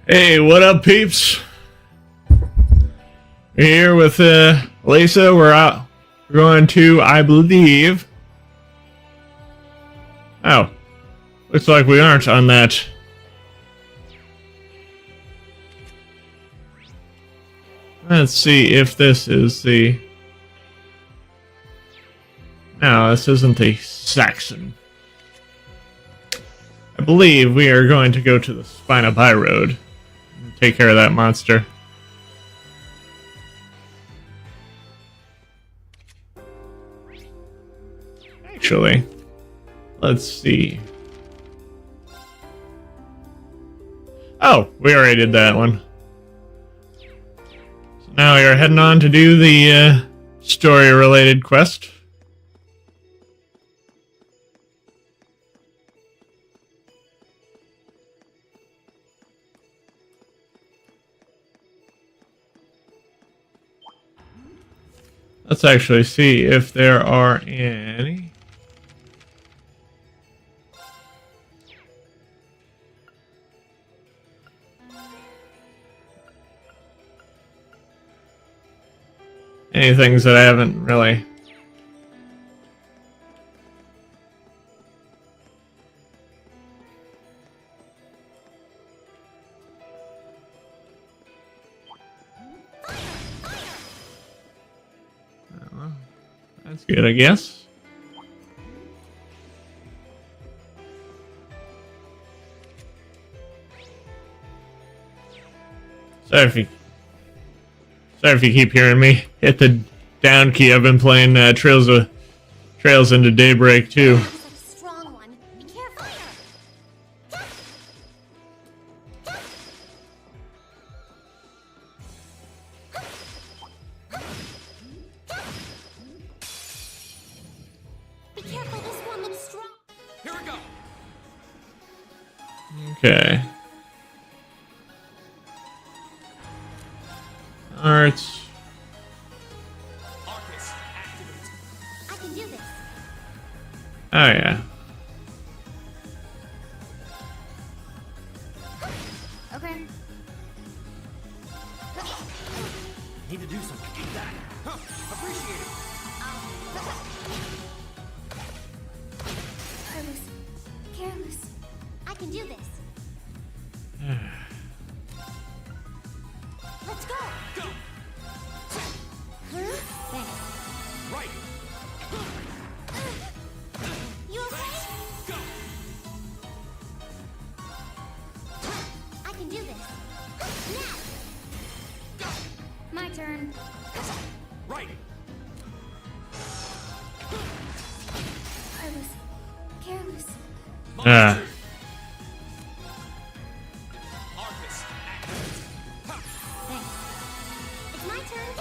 Hey, what up, peeps? We're here with Lisa. We're out. We're going to, I believe. Oh, looks like we aren't on that. Let's see if this is the. No, this isn't the Saxon. I believe we are going to go to the Spina Pi Road and take care of that monster. Actually, let's see. Oh, we already did that one. So now we are heading on to do the story-related quest. Let's actually see if there are any. Any things that I haven't really. That's good, I guess. Sorry if you keep hearing me hit the down key. I've been playing Trails into Daybreak too. Strong one. Be careful. Be careful, this one looks strong. Here we go. Okay. Alright. Arcus, activate. I can do this. Oh yeah. Okay. Need to do something. Eat that. Huh. Appreciate it. Careless. I can do this. Let's go. Go. Huh? Thanks. Right. You okay? Go. I can do this. Now. Go. My turn. Right. I was careless. Ah. Arcus, activate. Ha. Thanks. It's my turn.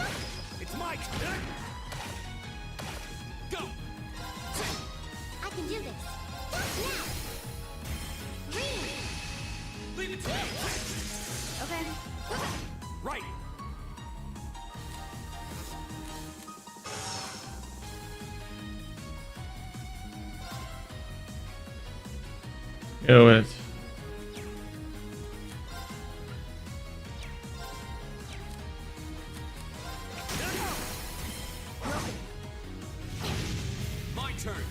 It's my turn. Go. I can do this. Now. Green. Leave it to me. Okay. Right. Go with. My turn.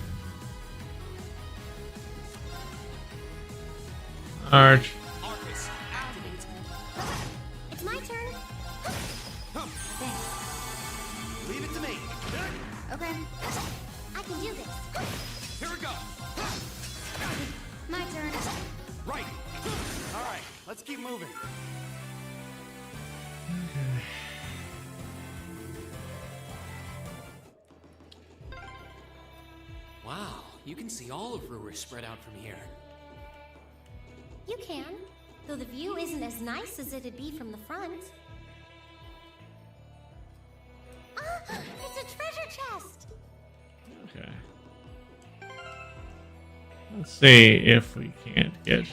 Arch. Arcus, activate. It's my turn. Huh. Thanks. Leave it to me. Okay. I can do this. Here we go. My turn. Right. All right. Let's keep moving. Wow, you can see all of Ruhr spread out from here. You can, though the view isn't as nice as it'd be from the front. Ah, it's a treasure chest! Okay. Let's see if we can't get.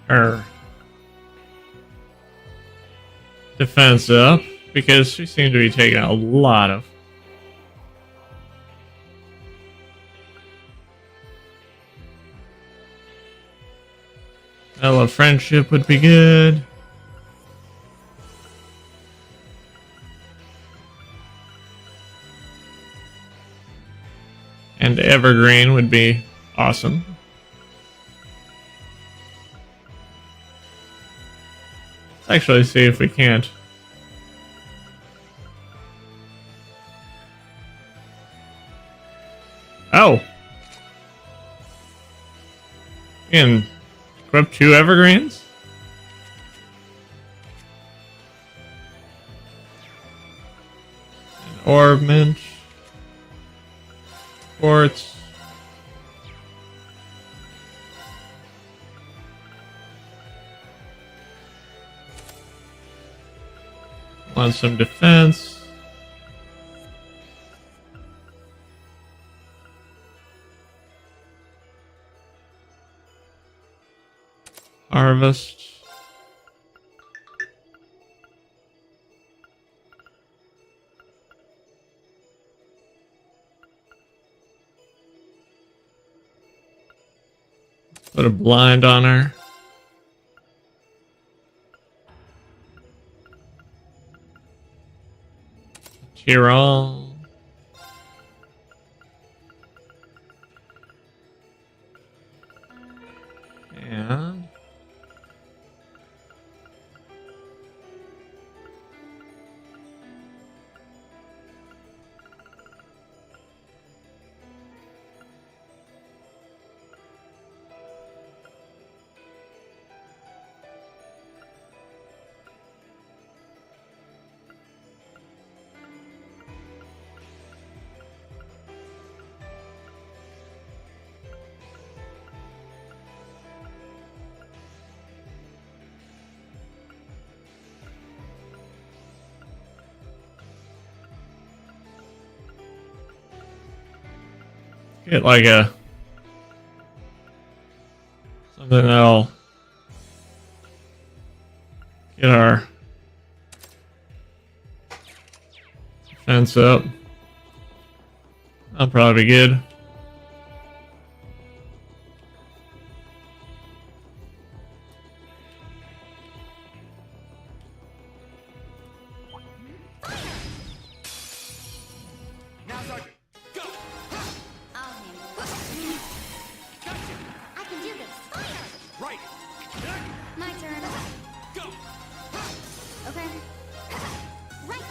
Her defense up, because she seemed to be taking a lot of Hello, friendship would be good. And evergreen would be awesome. Let's actually see if we can't. Oh! You can equip 2 evergreens? An orb mint. Quartz. Want some defense. Harvest. Put a blind on her. Tyrol. And get like a something that'll get our defense up. That'll probably be good. Now, Sergeant, go! I'll handle it. Gotcha! I can do this. Right! My turn. Go! Okay. Right.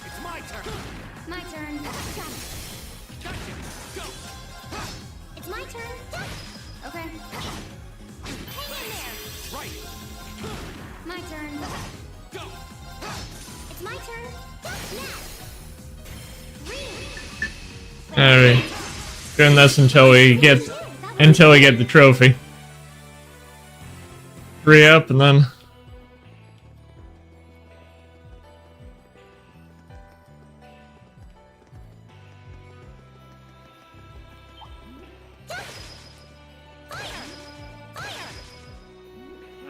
It's my turn! My turn. Got it. Gotcha! Go! It's my turn. Okay. Hang in there. Right! My turn. Go! It's my turn. Now. Alright. Doing this until we get the trophy. 3 up and then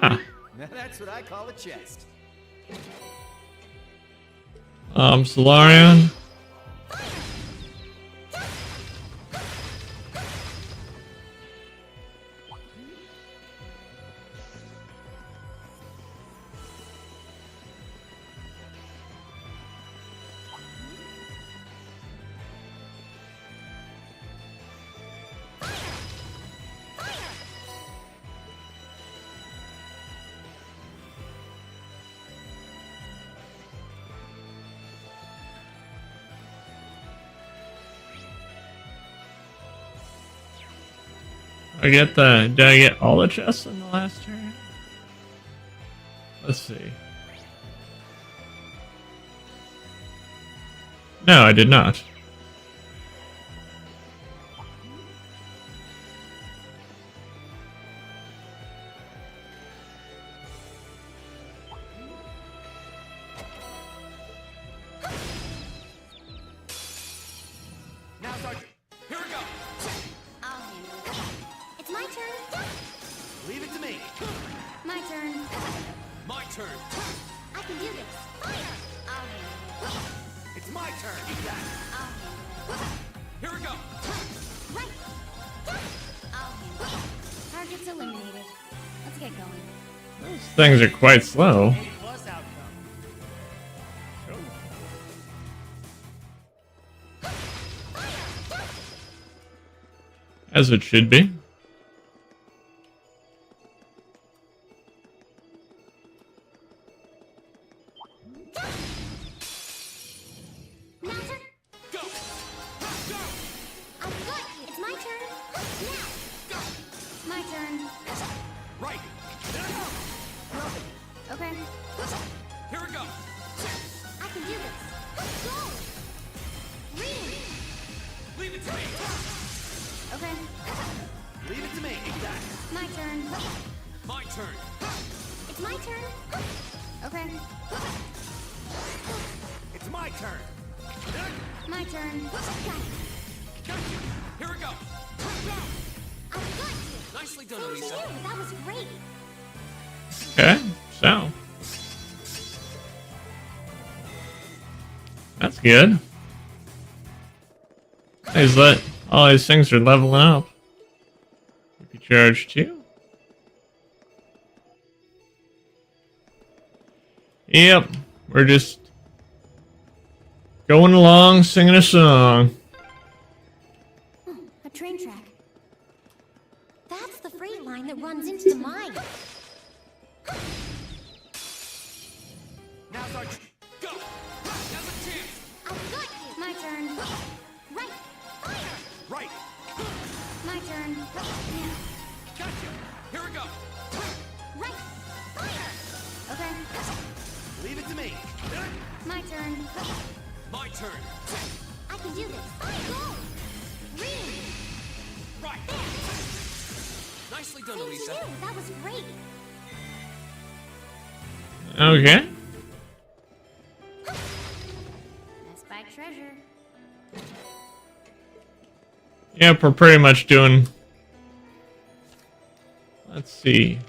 ah. Now that's what I call a chest. Solarian. Did I get all the chests in the last turn? Let's see. No, I did not. Now, Sergeant, here we go! I'll handle it. It's my turn. Leave it to me! My turn. My turn! I can do this. I'll handle it. It's my turn! Eat that! I'll handle it. Here we go! Right. I'll handle it. Target's eliminated. Let's get going. Those things are quite slow. A plus outcome. As it should be. Master, Go! Go! I'm good. It's my turn. Now. Go! My turn. Right! Okay. Here we go! I can do this. Go. Read. Leave it to me! Okay. Leave it to me! My turn. My turn! It's my turn. Okay. It's my turn! My turn. Got it. Gotcha! Here we go! I'm good. Nicely done, Thank Elisa. you. That was great. Okay, so. That's good. All these things are leveling up. Be charged too. Yep, we're just going along singing a song. A train track. That's the freight line that runs into the mine. Now's our go! Now's a chance! I'm good. My turn. Right. Fire. Right! My turn. Now. Gotcha! Here we go! Right. Fire. Okay. Leave it to me! My turn. My turn! I can do this. Go. Read. Right! Nicely done, Thank Elisa. you. That was great. Okay. That's by treasure. Yep, we're pretty much doing. Let's see.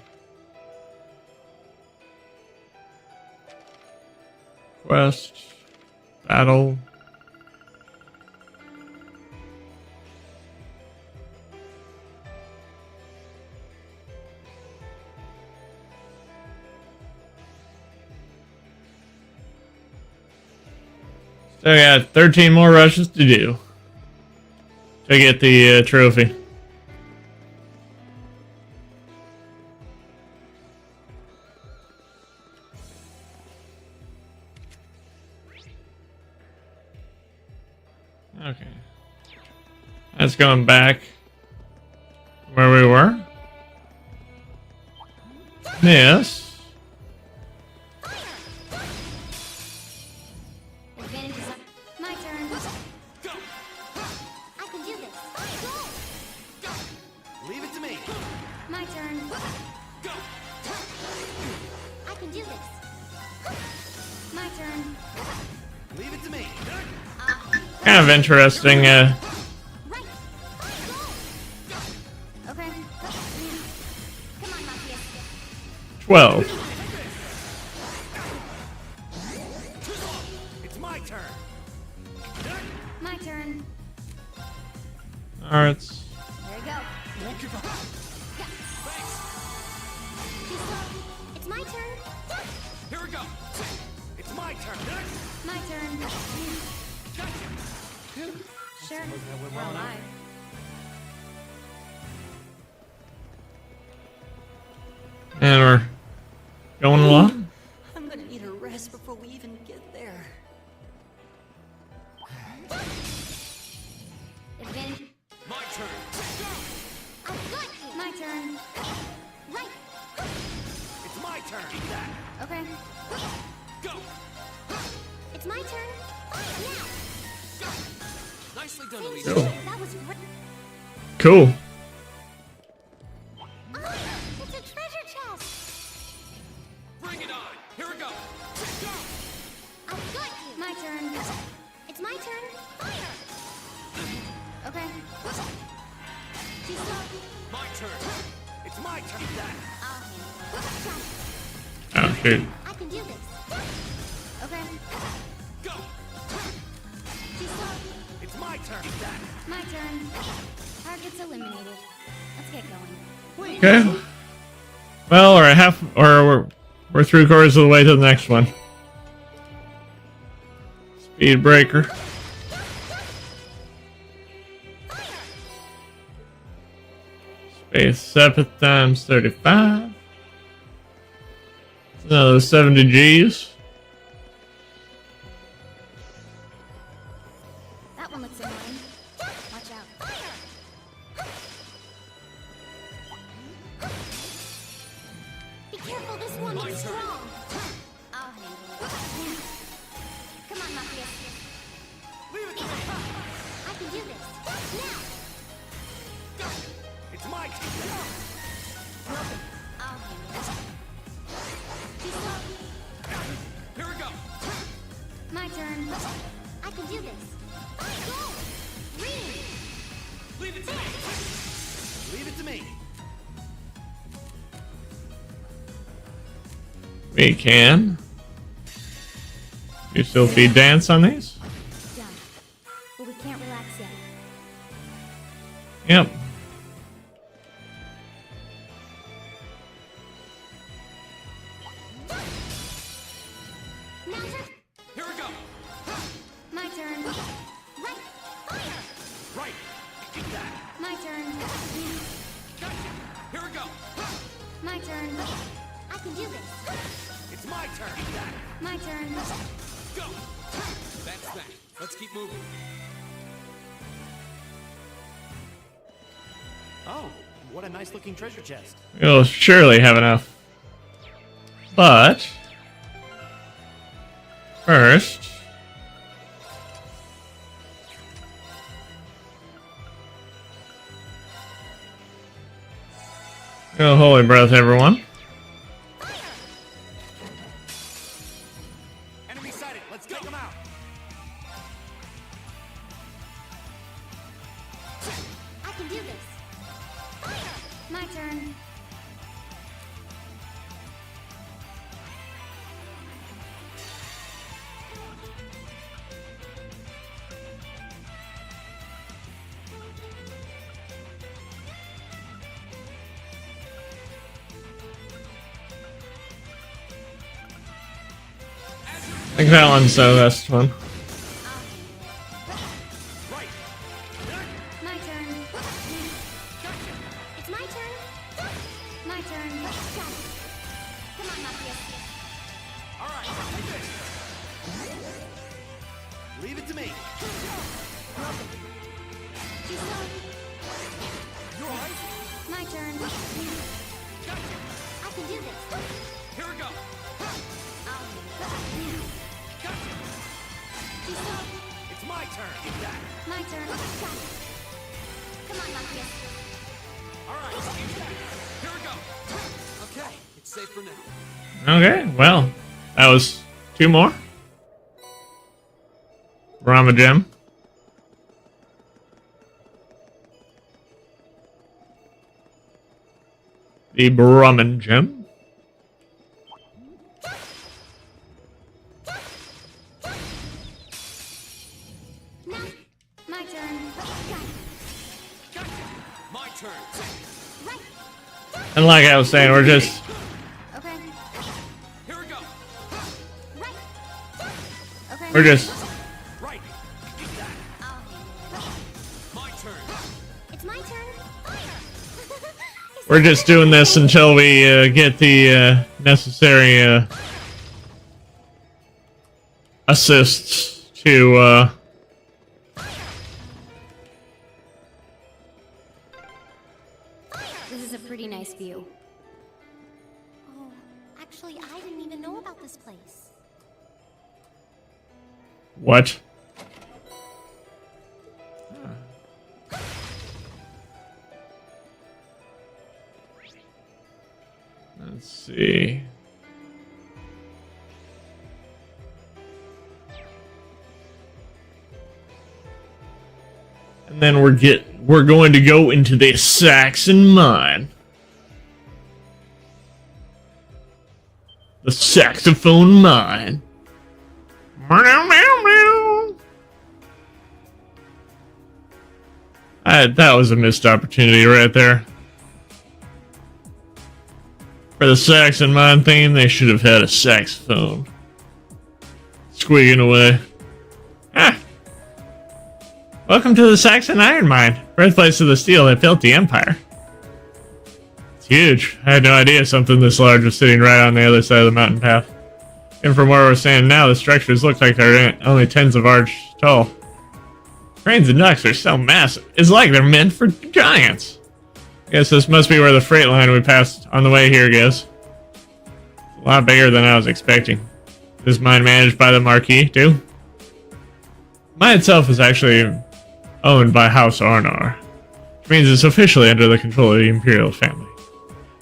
Quest. Battle. So yeah, 13 more rushes to do to get the trophy. Okay. That's going back where we were. Yes. Advantage is up. My turn. Go! I can do this. Go. Leave it to me! My turn. Go! I can do this. My turn. Leave it to me! Kind of interesting. Right. Go. Okay. Come on, Mafia. 12. It's my turn! My turn. Alright. There you go. Won't give up! Yeah. Thanks! Too slow. It's my turn. Here we go! It's my turn! My turn. Gotcha! Sure. We're alive. And we're going along. I'm gonna need a rest before we even get there. Advantage. My turn! I'm good. My turn. Right. It's my turn! Eat that! Okay. Go! It's my turn. Now. Go! Nicely done, Thank Elisa. you. That was great. Cool. Oh, it's a treasure chest. Bring it on! Here we go! Go! I'm good. My turn. It's my turn. Fire. Okay. Too slow. My turn! It's my turn! Eat that! I'll handle it. Oh, shoot. I can do this. Okay. Go! Too slow. It's my turn! Eat that! My turn. Target's eliminated. Let's get going. Okay. Well, we're 3/4 of the way to the next one. Speed breaker. Space 7 times 35. Another 70 G's. That one looks annoying. Watch out. Be careful, this one looks strong. I'll handle it. Come on, Matthias. Leave it to me! I can do this. Now! It's my turn! I'll handle it. Too slow. Here we go! My turn. I can do this. Go! Green! Leave it to me! Leave it to me! We can. You still feed dance on these? Done. But we can't relax yet. Yep. Now turn. Here we go! My turn. Right. Right! Eat that! My turn. Gotcha! Here we go! My turn. I can do this. It's my turn! Eat that! My turn. Go! That's that. Let's keep moving. Oh, what a nice looking treasure chest. We'll surely have enough. But first, go holy breath, everyone. Enemy sighted. Let's take them out. I can do this. My turn. I think that one's the best one. Right! My turn. It's my turn. My turn. Got it. Come on, Matthias. All right, take this. Leave it to me. Too slow. You all right? My turn. Gotcha! I can do this. Here we go! I'll handle it. Gotcha! Too slow. It's my turn! Eat that! My turn. Got it. Come on, Matthias. All right, eat that! Here we go! Okay, it's safe for now. Okay, well, that was 2 more. Rama gem. The Brahmin gem. Now. My turn. Got it. Gotcha! My turn! Right. And like I was saying, we're just Okay. Here we go! Right. Okay. we're just Right! Eat that! I'll handle it. My turn! It's my turn. we're just doing this until we get the necessary assists to This is a pretty nice view. Oh, actually, I didn't even know about this place. what? Let's see. And then we're going to go into the Saxon mine. The saxophone mine. That was a missed opportunity right there. For For the Saxon mine theme, they should have had a saxophone. Squeaking away. Ah! Welcome to the Saxon Iron Mine, birthplace of the steel that built the Empire. It's huge. I had no idea something this large was sitting right on the other side of the mountain path. And from where we're standing now, the structures look like they're only tens of arch tall. Cranes and ducks are so massive. It's like they're meant for giants. I guess this must be where the freight line we passed on the way here goes. It's a lot bigger than I was expecting. This mine managed by the Marquis, too? The mine itself is actually owned by House Arnar, which means it's officially under the control of the Imperial family.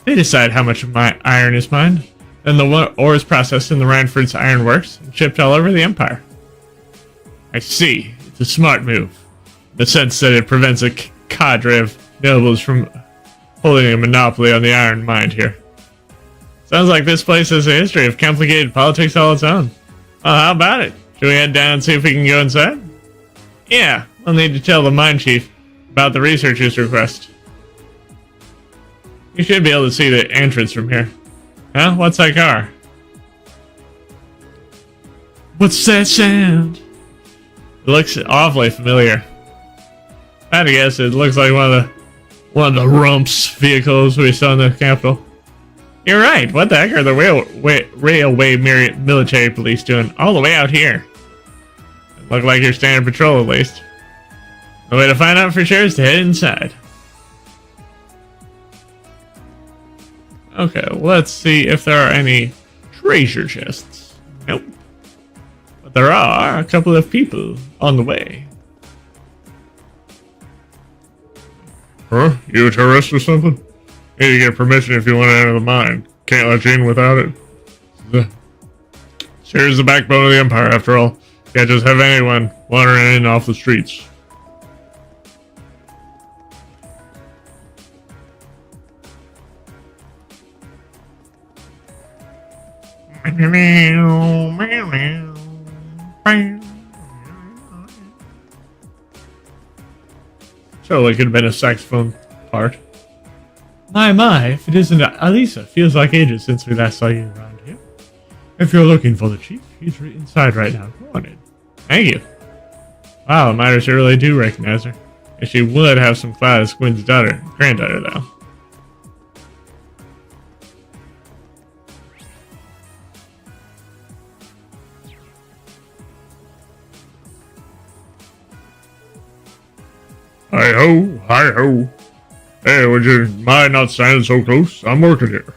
They decide how much of my iron is mined, then the ore is processed in the Rhineford's iron works and shipped all over the Empire. I see. It's a smart move, in the sense that it prevents a cadre of nobles from holding a monopoly on the iron mined here. Sounds like this place has a history of complicated politics all its own. Well, how about it? Should we head down and see if we can go inside? Yeah, we'll need to tell the mine chief about the researcher's request. You should be able to see the entrance from here. Huh? What's that car? What's that sound? It looks awfully familiar. I'd guess it looks like one of the Rumps vehicles we saw in the capital. You're right. What the heck are the railway military police doing all the way out here? Look like your standard patrol, at least. The way to find out for sure is to head inside. Okay, let's see if there are any treasure chests. Nope. But there are a couple of people on the way. Huh? You a tourist or something? Need to get permission if you want to enter the mine. Can't let you in without it. Here's the backbone of the Empire, after all. Can't just have anyone wandering in off the streets. Surely could have been a saxophone part. My, if it isn't Alisa, feels like ages since we last saw you around here. If you're looking for the chief, he's inside right now. Go on in. Thank you. Wow, the miners really do recognize her. If she would have some class, Gwyn's granddaughter, though. Hi-ho, hi-ho. Hey, would you mind not standing so close? I'm working here.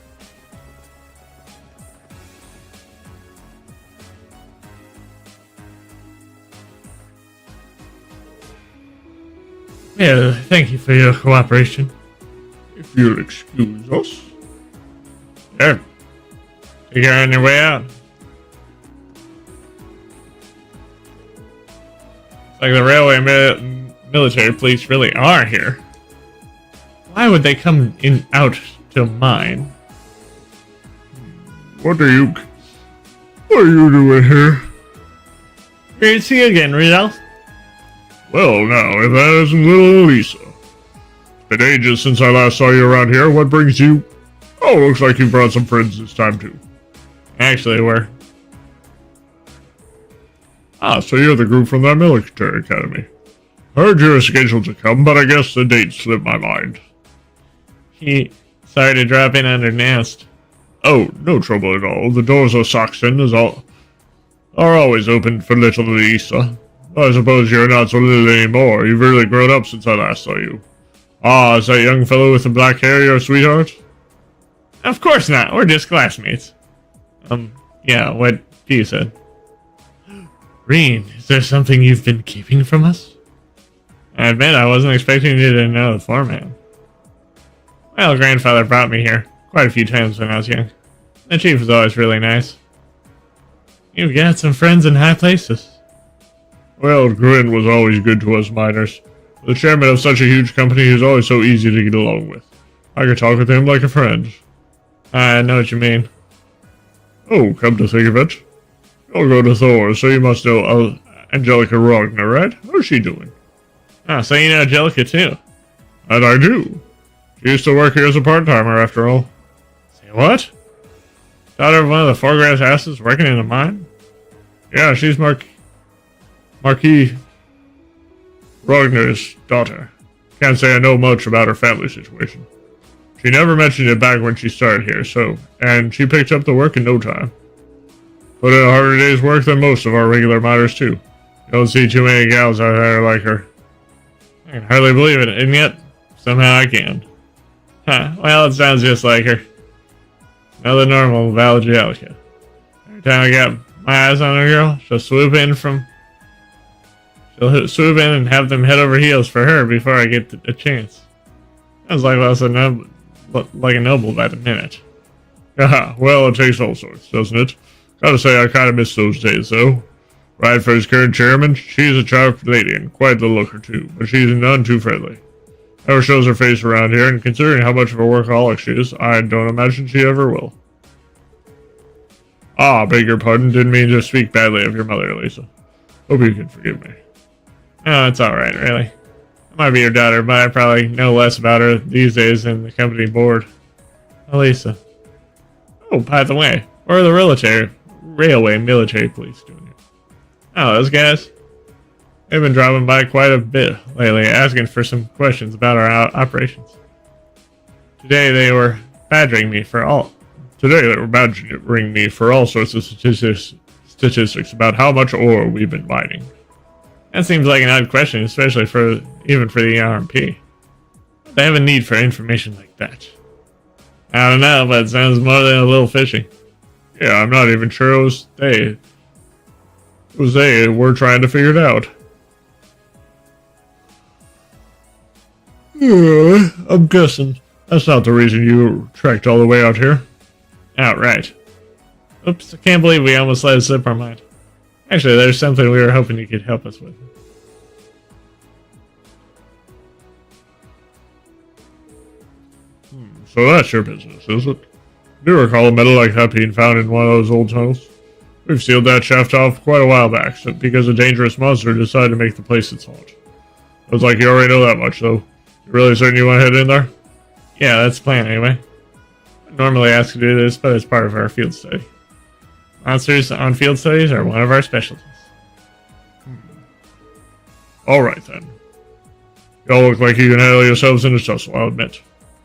Yeah, thank you for your cooperation. If you'll excuse us. Sure. You got on your way out. It's like the railway military police really are here. Why would they come out to mine? What are you doing here? Great to see you again, Rudolph. Well, now, if that isn't little Elisa. It's been ages since I last saw you around here. What brings you? Oh, looks like you brought some friends this time, too. Actually, we're... Ah, so you're the group from that military academy. Heard you were scheduled to come, but I guess the date slipped my mind. Sorry to drop in unannounced. Oh, no trouble at all. The doors of Saxon are always open for little Elisa. I suppose you're not so little anymore. You've really grown up since I last saw you. Ah, is that young fellow with the black hair your sweetheart? Of course not. We're just classmates. Yeah, what you said. Reen, is there something you've been keeping from us? I admit I wasn't expecting you to know the format. Well, grandfather brought me here quite a few times when I was young. The chief was always really nice. You've got some friends in high places. Well, Gwyn was always good to us miners. The chairman of such a huge company is always so easy to get along with. I could talk with him like a friend. I know what you mean. Oh, come to think of it. You'll go to Thor, so you must know Angelica Ragnar, right? How's she doing? Oh, so you know Angelica too. And I do. She used to work here as a part-timer, after all. So What? Daughter of one of the Foregrass asses working in the mine? Yeah, she's Marquis Rogner's daughter. Can't say I know much about her family situation. She never mentioned it back when she started here, and she picked up the work in no time. Put in a harder day's work than most of our regular miners, too. You don't see too many gals out there like her. I can hardly believe it, and yet, somehow I can. Huh, well, it sounds just like her. Another normal Valgelica. Every time I got my eyes on a girl, she'll swoop in and have them head over heels for her before I get a chance. Sounds like a noble by the minute. Haha, well, it takes all sorts, doesn't it? Gotta say, I kinda miss those days, though. Right for his current chairman, she's a sharp lady and quite the looker, too, but she's none too friendly. Never shows her face around here, and considering how much of a workaholic she is, I don't imagine she ever will. Ah, beg your pardon, didn't mean to speak badly of your mother, Lisa. Hope you can forgive me. Oh, it's alright, really. I might be your daughter, but I probably know less about her these days than the company board. Elisa. Oh, by the way, where are the railway military police doing here? Oh, those guys? They've been dropping by quite a bit lately, asking for some questions about our operations. Today they were badgering me for all sorts of statistics about how much ore we've been mining. That seems like an odd question, especially even for the RMP. They have a need for information like that. I don't know, but it sounds more than a little fishy. Yeah, I'm not even sure it was they. It was they were trying to figure it out. I'm guessing that's not the reason you trekked all the way out here. Oh, right. Oops, I can't believe we almost let it slip our mind. Actually, there's something we were hoping you could help us with. So that's your business, is it? Do you recall a metal like that being found in one of those old tunnels? We've sealed that shaft off quite a while back, because a dangerous monster decided to make the place its haunt. Looks like you already know that much, though. You really certain you want to head in there? Yeah, that's the plan anyway. I normally ask to do this, but it's part of our field study. Monsters on field studies are one of our specialties. Alright then. Y'all look like you can handle yourselves in a tussle, I'll admit.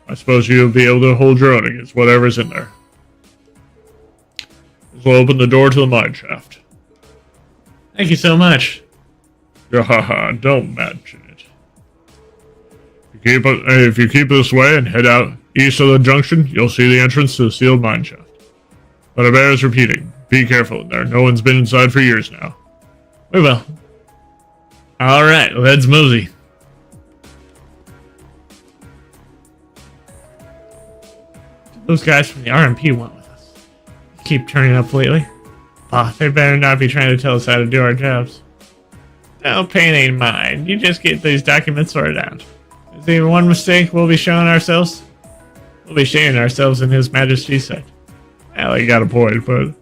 I suppose you'll be able to hold your own against whatever's in there. This will open the door to the mine shaft. Thank you so much. Haha, don't mention it. If you keep this way and head out east of the junction, you'll see the entrance to the sealed mine shaft. But it bears repeating, be careful in there. No one's been inside for years now. We will. Alright, let's mosey. Those guys from the RMP went with us. Keep turning up lately. Oh, they better not be trying to tell us how to do our jobs. No pain ain't mine. You just get these documents sorted out. Is there one mistake we'll be showing ourselves? We'll be shaming ourselves in His Majesty's sight. Well, you got a point, but...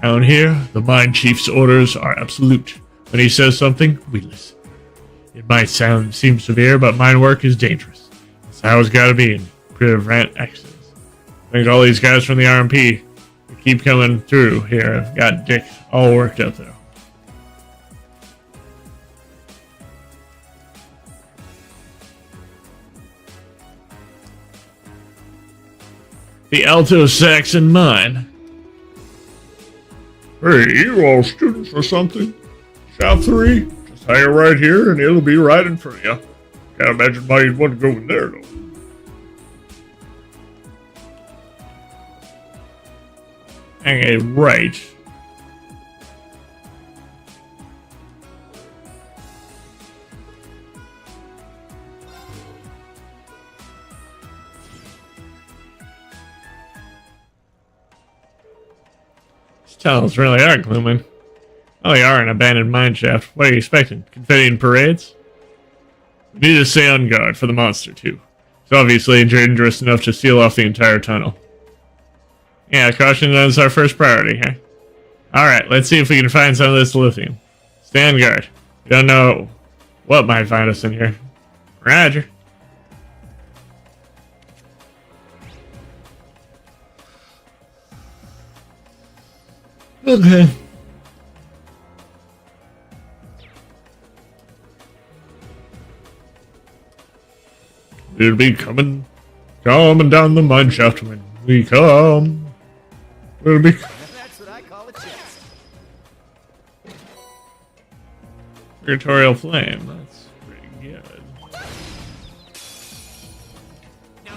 Down here, the mine chief's orders are absolute. When he says something, we listen. It might seem severe, but mine work is dangerous. That's how it's gotta be in prevent accidents. I think all these guys from the RMP who keep coming through here have got Dick all worked up though. The Alto Saxon mine. Hey, you all students or something? Shaft 3? Just hang it right here and it'll be right in front of you. Can't imagine why you'd want to go in there, though. Hang it right. These tunnels really are glooming. Oh, they are an abandoned mine shaft. What are you expecting? Confetti and parades? We need to stay on guard for the monster, too. It's obviously dangerous enough to seal off the entire tunnel. Yeah, caution is our first priority, huh? Alright, let's see if we can find some of this lithium. Stay on guard. We don't know what might find us in here. Roger. Okay. We'll be coming down the mine shaft when we come. We'll be. That's what I call a chest. Purgatorial Flame. That's pretty good. Now,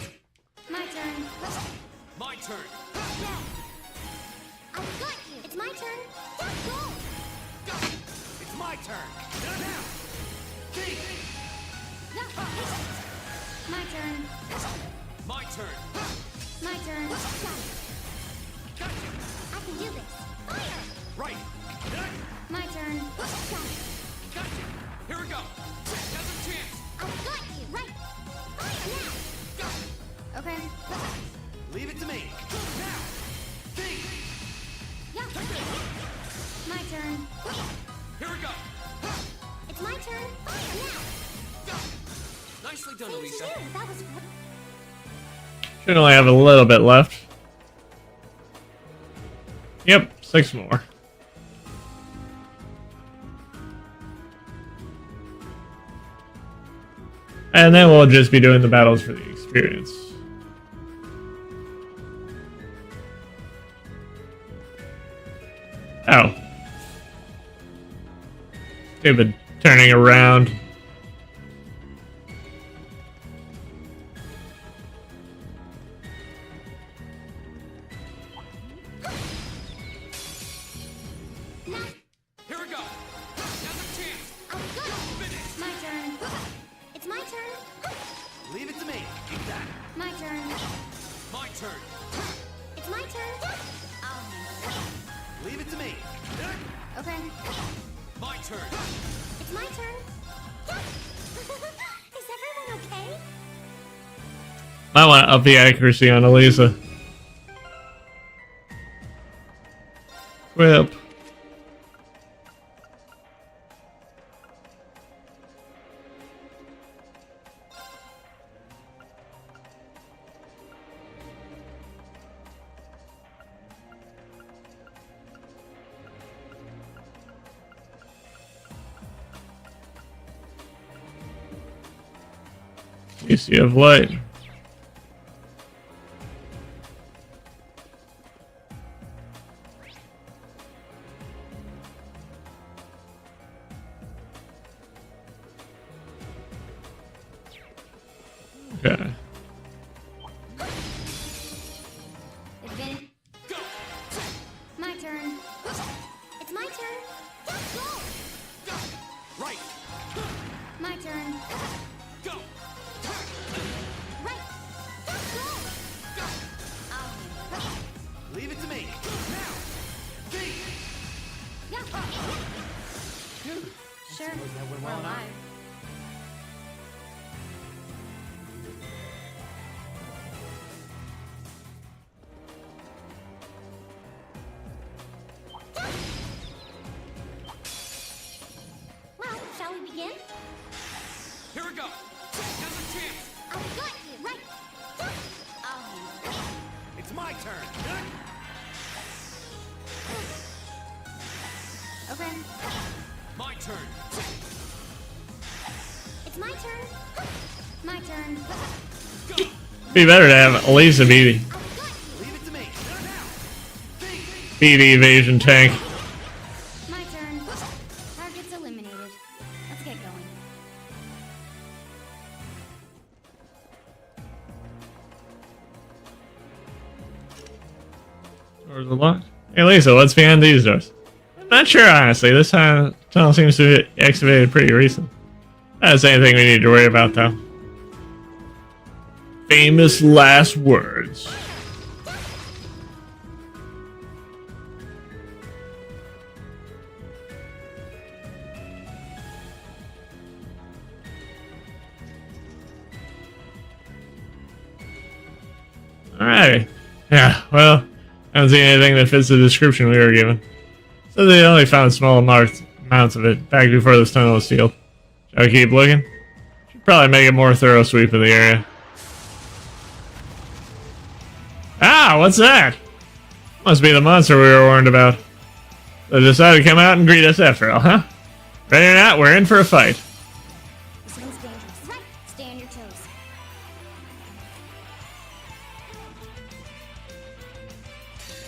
My turn. my turn. I've got you. It's my turn. Go. It's my turn. Now. Think. No. My turn. My turn. My turn. Gotcha. I can do this. Fire. Right. My turn. Gotcha. Here we go. Another chance. I've got you. Right. Fire now. Okay. Leave it to me. Now. Think. Yeah. My turn. Here we go. It's my turn. Fire now. Nicely done, Thank Elisa. you. That was. Should only have a little bit left. Yep, 6 more. And then we'll just be doing the battles for the experience. Oh. Stupid turning around. Here we go. Another chance. I've got it. Finish. My turn. It's my turn. Leave it to me. Keep that. My turn. My turn. It's my turn. Oh. Leave it to me. Okay. My turn. It's my turn. Is everyone okay? Might want to up the accuracy on Elisa. Whip. AC of light. Okay. Advantage. Go. My turn. It's my turn. Go. Right. My turn. Go. Right. Go. Oh. Leave it to me. Now. Think. Yeah. Sure. We're alive. Well, shall we begin? Here we go. Another chance. I've got you. Right. Oh. It's my turn. Okay. My turn. It's my turn. My turn. Go. Be better to have Elisa be I've got you. Leave it to me. Now. Think. the evasion tank. My turn. Target's eliminated. Let's get going. Doors are locked. Hey Lisa, what's behind these doors? I'm not sure, honestly. This tunnel seems to be excavated pretty recent. That's anything we need to worry about, though. Famous last words. Alrighty. Yeah, well, I don't see anything that fits the description we were given. So they only found small amounts of it back before this tunnel was sealed. Shall I keep looking? Should probably make a more thorough sweep of the area. Ah, what's that? Must be the monster we were warned about. They decided to come out and greet us after all, huh? Ready or not, we're in for a fight. This one's dangerous. Right. Stay on your toes.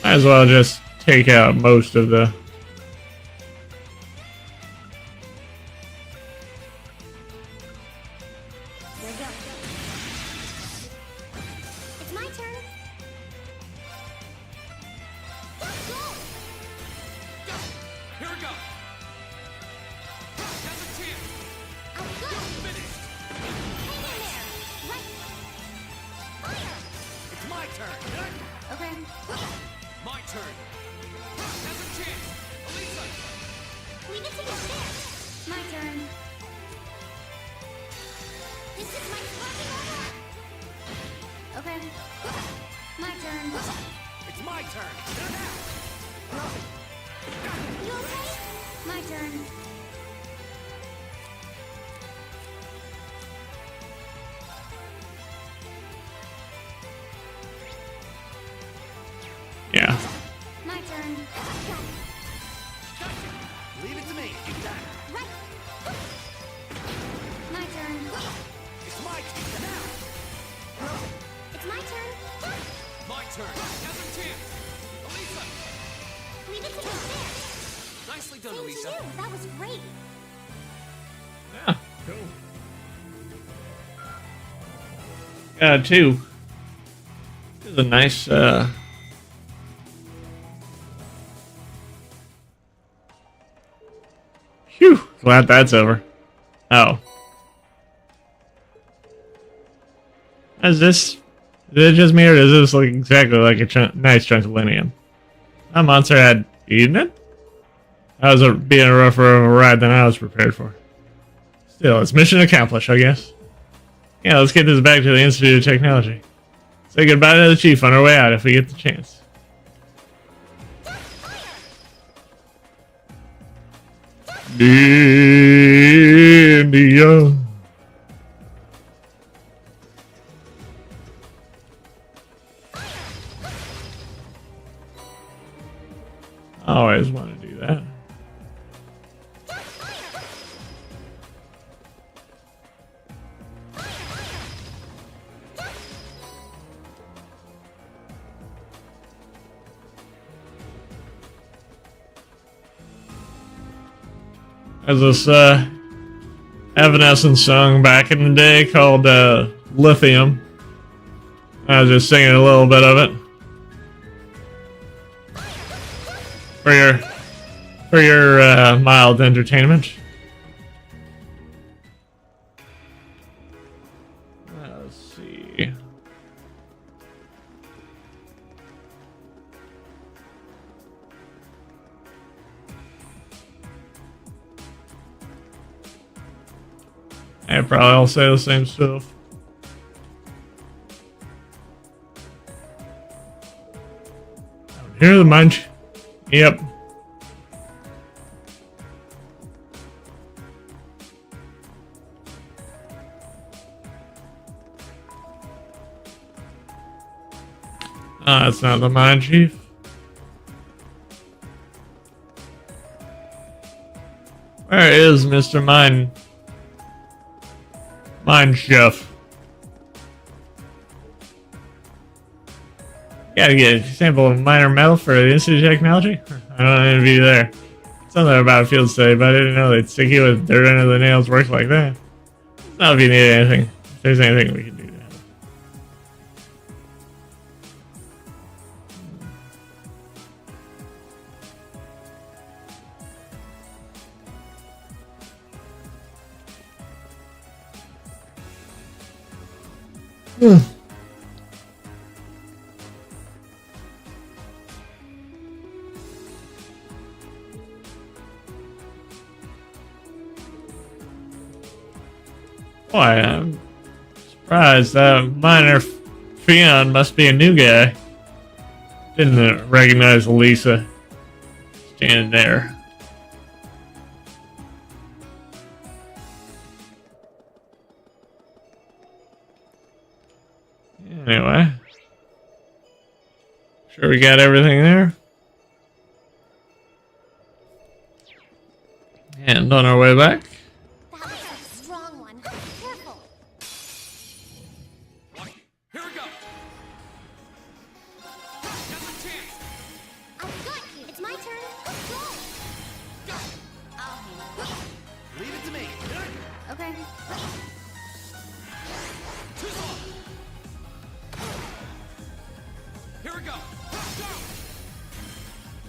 Might as well just take out most of the... Here we go. It's my turn. Go! Here we go. Now's a chance. I'm good. Finished. Hang in there. Right. Fire. It's my turn. Okay. My turn. Now's a chance. Elisa. We get to go there. My turn. This is my fucking over. Okay. My turn. It's my turn. You okay? My turn. Yeah. My turn. Leave it to me. You got it. Right. My turn. It's my turn now. It's my turn. My turn. Now's a chance. Elisa. We get to go there. Nicely done, Thank Elisa. you. That was great. Yeah, cool. Two. This is a nice, Phew, glad that's over. Oh. Is this... Is it just me, or does this look exactly like a nice chunk of Linium? That monster had eaten it? That was being a rougher of a ride than I was prepared for. Still, it's mission accomplished, I guess. Yeah, let's get this back to the Institute of Technology. Say goodbye to the Chief on our way out if we get the chance. India. I always want to do that. There's this Evanescence song back in the day called Lithium. I was just singing a little bit of it. For your mild entertainment. Let's see. I probably all say the same stuff. Here the munch. Yep. That's not the mine chief. Where is Mr. Mine Chef? Gotta get a sample of minor metal for the Institute of Technology? I don't envy you there. Something about a field study, but I didn't know they'd stick you with dirt under the nails work like that. It's not if you need anything. If there's anything we can do to help. Boy, I'm surprised. That minor Fion must be a new guy. Didn't recognize Elisa standing there. Anyway. Sure we got everything there? And on our way back. That looks like a strong one. Careful. Here we go. Now's a chance. I've got you. It's my turn. Go. I'll handle it. Leave it to me. Okay. Here we go.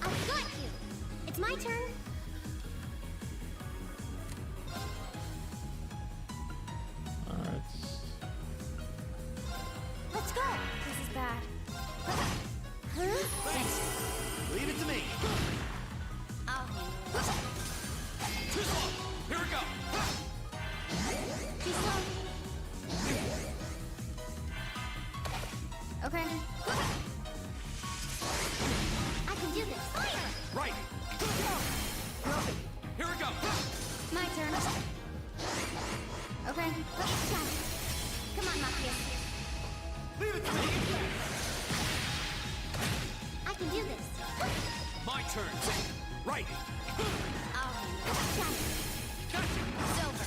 I've got you. It's my turn. Alright. Let's go. This is bad. Huh? Thanks. Leave it to me. I'll handle it. Too slow. Here we go. Too slow. Okay. I can do this. Fire! Right. Here we go. My turn. Okay. Got it. Come on, Mafia. Leave it to me. I can do this. My turn. Right. I'll handle it. Got it. Gotcha. It's over.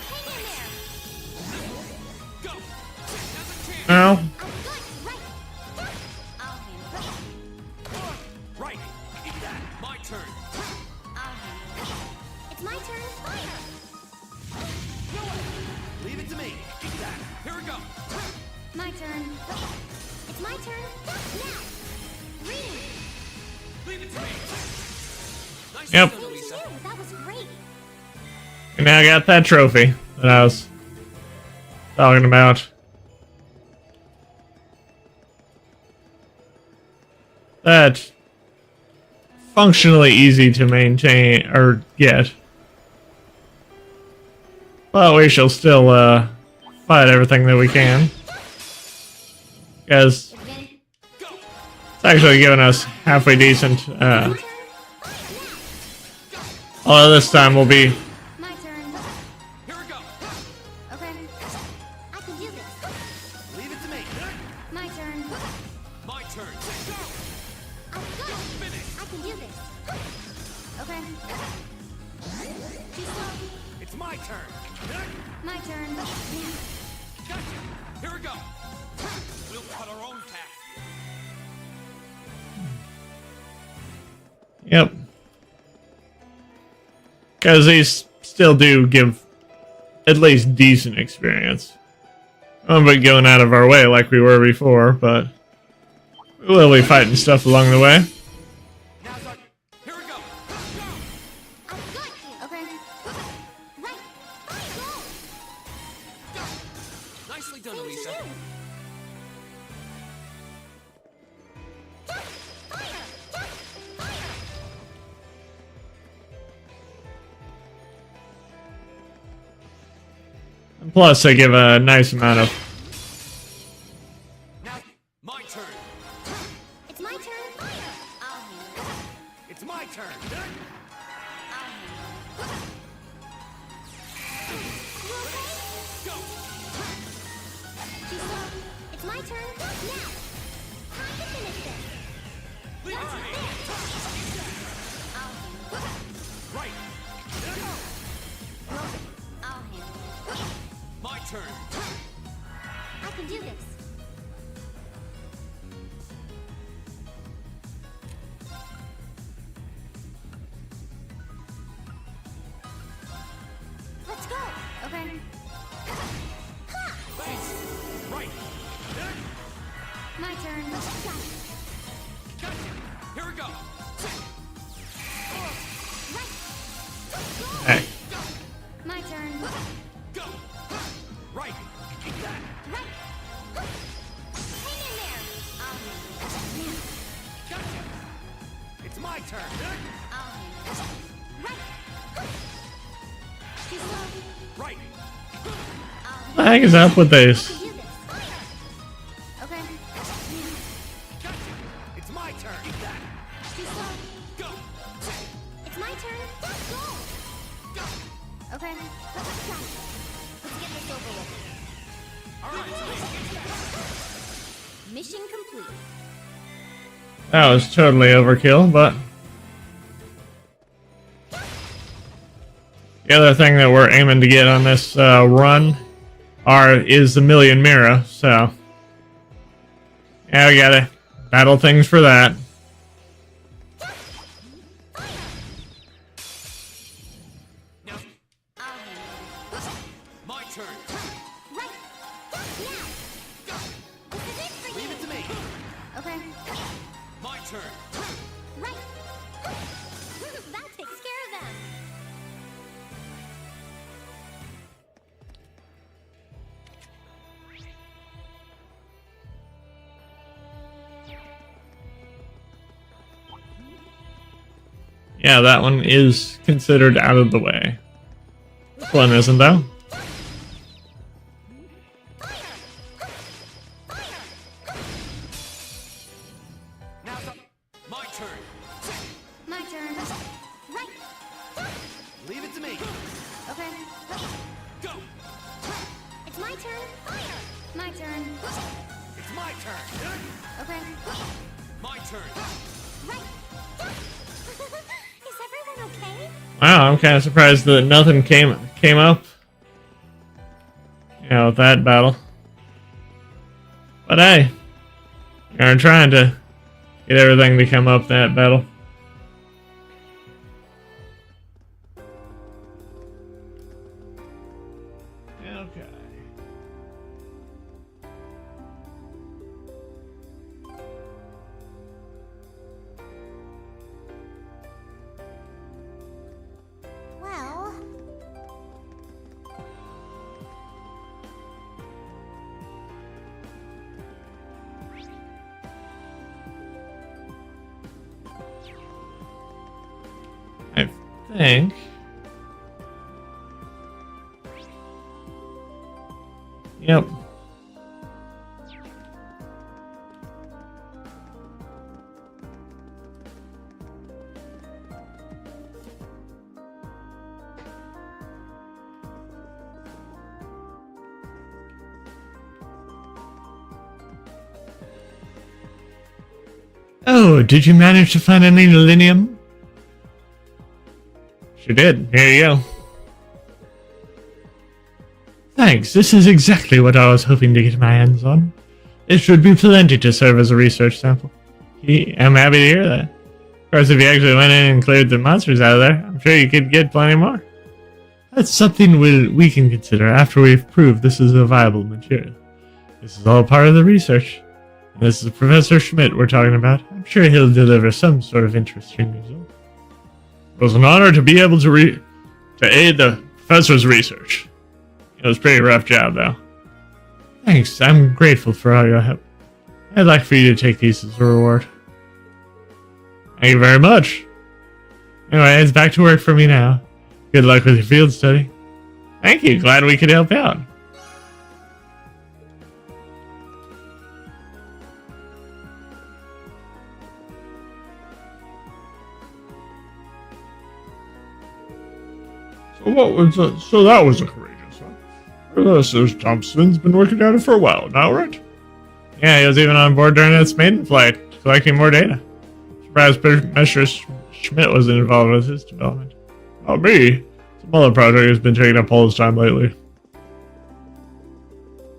Hang in there. Go. Now's a chance. Now, I've got you. Right. I'll handle it. Right. Eat that. My turn. I'll handle it. It's my turn. Fire! Leave it to me. Eat that. Here we go. My turn. It's my turn. Now. Green. Leave it to me. Nice Yep. done, Thank Lisa. you. That was great. we now got that trophy that I was talking about. That's functionally easy to maintain or get. But we shall still fight everything that we can. Because Advantage. Go. it's actually given us halfway decent. Although this time will be My turn. Here we go. Okay. I can do this. Leave it to me. My turn. My turn. Go. I've got it. Finish. I can do this. Okay. Too slow. It's my turn. My turn. Gotcha. Here we go. We'll cut our own path. yep. Because these still do give at least decent experience. I won't be going out of our way like we were before, but we will be fighting stuff along the way. Now's our... Here we go. Go. I've got you. Okay. Right. Go. Nicely done, Things to Elisa. do. Fire! Fire! And plus, they give a nice amount of... Now, my turn. It's my turn. Fire! I'll handle it. It's my turn. I'll handle it. You okay? Go. Too slow. It's my turn. Now. Time to finish this. Leave it to me. I'll handle it. Right. I'll handle it. My turn. I can do this. Let's go. Okay. Ha! Thanks. Right. My turn. Got it. Gotcha. Here we go. Right. Go. Hey, My turn. Go. Right. Eat that. Right. Hang in there. I'll handle it. Gotcha. It's my turn. I'll handle it. Right. Too slow. Right. I'll what the heck is up with this? do this. Fire. Okay. Gotcha. It's my turn. Eat that. Too slow. Go. It's my turn. Go. Go. Okay. Got it. Let's get this over with. All right. Mission complete. That was totally overkill, but The other thing that we're aiming to get on this run is the Million Mira, so yeah, we gotta battle things for that. Now, my turn. Right. Now. This is it for Leave you. it to me. Okay. My turn. Right. That takes care of them. Yeah, that one is considered out of the way. This one isn't, though. Now, my turn. My turn. Right. Leave it to me. Okay. Go. It's my turn. My turn. It's my turn. Okay. My turn. Right. Is everyone okay? Wow, I'm kind of surprised that nothing came up. You know, with that battle. But hey, we're trying to get everything to come up that battle. Okay. Well, I think. Yep. Oh, did you manage to find any Linium? Sure did. Here you go. Thanks, this is exactly what I was hoping to get my hands on. It should be plenty to serve as a research sample. I'm happy to hear that. Of course, if you actually went in and cleared the monsters out of there, I'm sure you could get plenty more. That's something we can consider after we've proved this is a viable material. This is all part of the research. And this is Professor Schmidt we're talking about. I'm sure he'll deliver some sort of interesting result. It was an honor to be able to aid the professor's research. It was a pretty rough job, though. Thanks, I'm grateful for all your help. I'd like for you to take these as a reward. Thank you very much. Anyway, it's back to work for me now. Good luck with your field study. Thank you, glad we could help out. So that was a courageous one. Professor Thompson's been working at it for a while now, right? Yeah, he was even on board during its maiden flight, collecting more data. Surprised Professor Schmidt wasn't involved with his development. Not me. Some other project has been taking up all his time lately.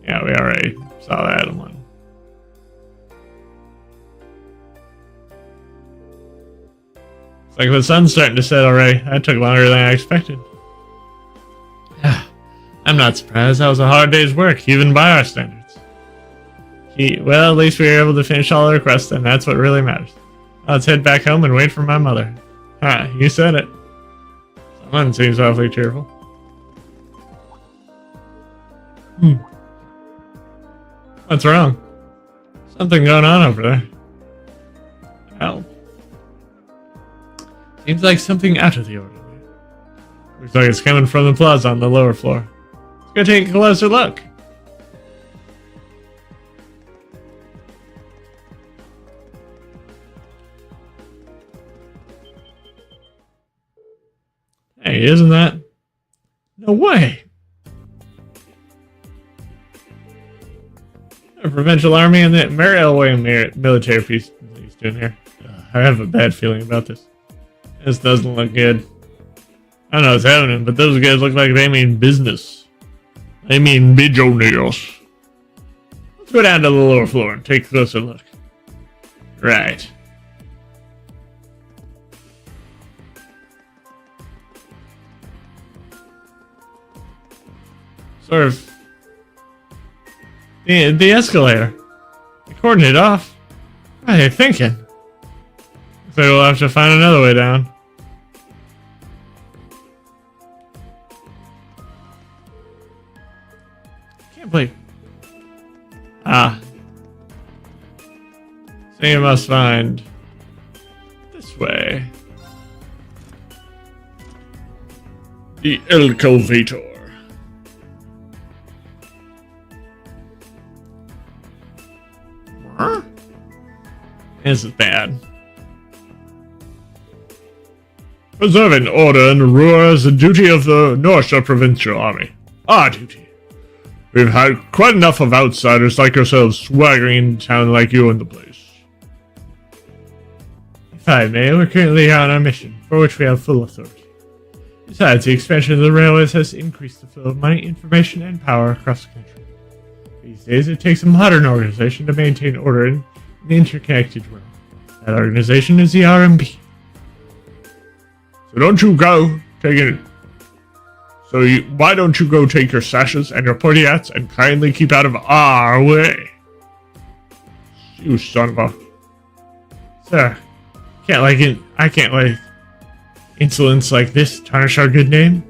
Yeah, we already saw that one. It's like the sun's starting to set already. That took longer than I expected. I'm not surprised. That was a hard day's work, even by our standards. Well, at least we were able to finish all our quests, and that's what really matters. Now let's head back home and wait for my mother. You said it. Someone seems awfully cheerful. What's wrong? Something going on over there. Well, seems like something out of the ordinary. Looks like it's coming from the plaza on the lower floor. Let's go take a closer look. Hey, isn't that? No way! A provincial army and the railway military piece doing here. I have a bad feeling about this. This doesn't look good. I don't know what's happening, but those guys look like they mean business. They mean Bijo nails. Let's go down to the lower floor and take a closer look. Right. Sort of. The escalator. The coordinate off. What are they thinking? So we'll have to find another way down. Can't believe. Ah. So you must find this way. The Elcovator. Huh? This is bad. Preserving order in Ruhr is the duty of the Norsha Provincial Army. Our duty. We've had quite enough of outsiders like yourselves swaggering in town like you in the place. If I may, we're currently on our mission, for which we have full authority. Besides, the expansion of the railways has increased the flow of money, information, and power across the country. These days, it takes a modern organization to maintain order in an interconnected world. That organization is the RMB. So don't you go taking it. Why don't you go take your sashes and your pointy hats and kindly keep out of our way? You son of a... Sir, I can't like insolence like this tarnish our good name.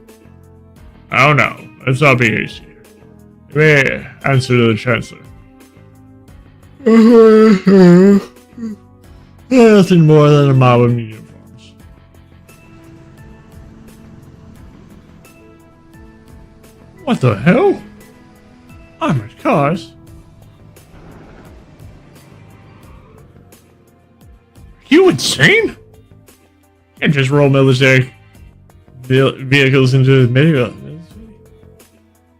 Oh no, let's not be hasty. You may answer to the Chancellor. Nothing more than a mob of uniforms. What the hell? Armored cars? Are you insane? Can't just roll military vehicles into the middle.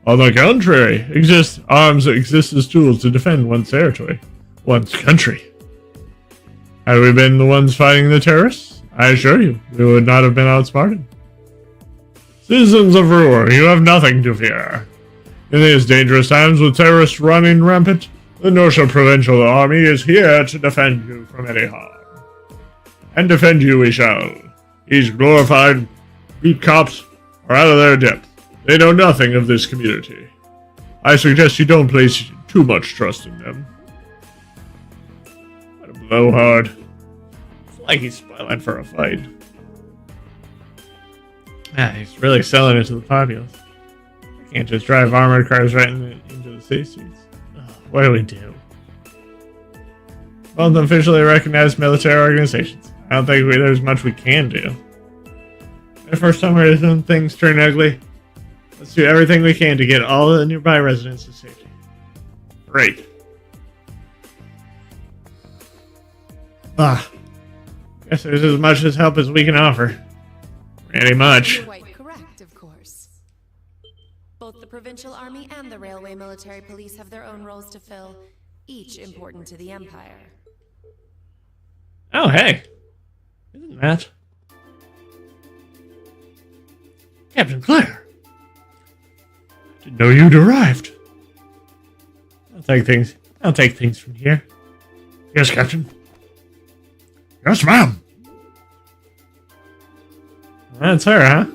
On the contrary, arms exist as tools to defend one's territory, one's country. Had we been the ones fighting the terrorists, I assure you, we would not have been outsmarted. Citizens of Ruhr, you have nothing to fear. In these dangerous times with terrorists running rampant, the Norsha Provincial Army is here to defend you from any harm. And defend you we shall. These glorified beat cops are out of their depth. They know nothing of this community. I suggest you don't place too much trust in them. What a blowhard. It's like he's spoiling for a fight. Yeah, he's really selling it to the populace. We can't just drive armored cars right into the city streets. Ugh, what do we do? Both officially recognized military organizations. I don't think there's much we can do. The first time when things turn ugly, let's do everything we can to get all the nearby residents to safety. Great. Guess there's as much as help as we can offer. Pretty much. You're quite correct, of course. Both the Provincial Army and the Railway Military Police have their own roles to fill, each important to the Empire. Oh, hey. Isn't that? Captain Claire. Didn't know you'd arrived. I'll take things from here. Yes, Captain. Yes, ma'am. That's her, huh?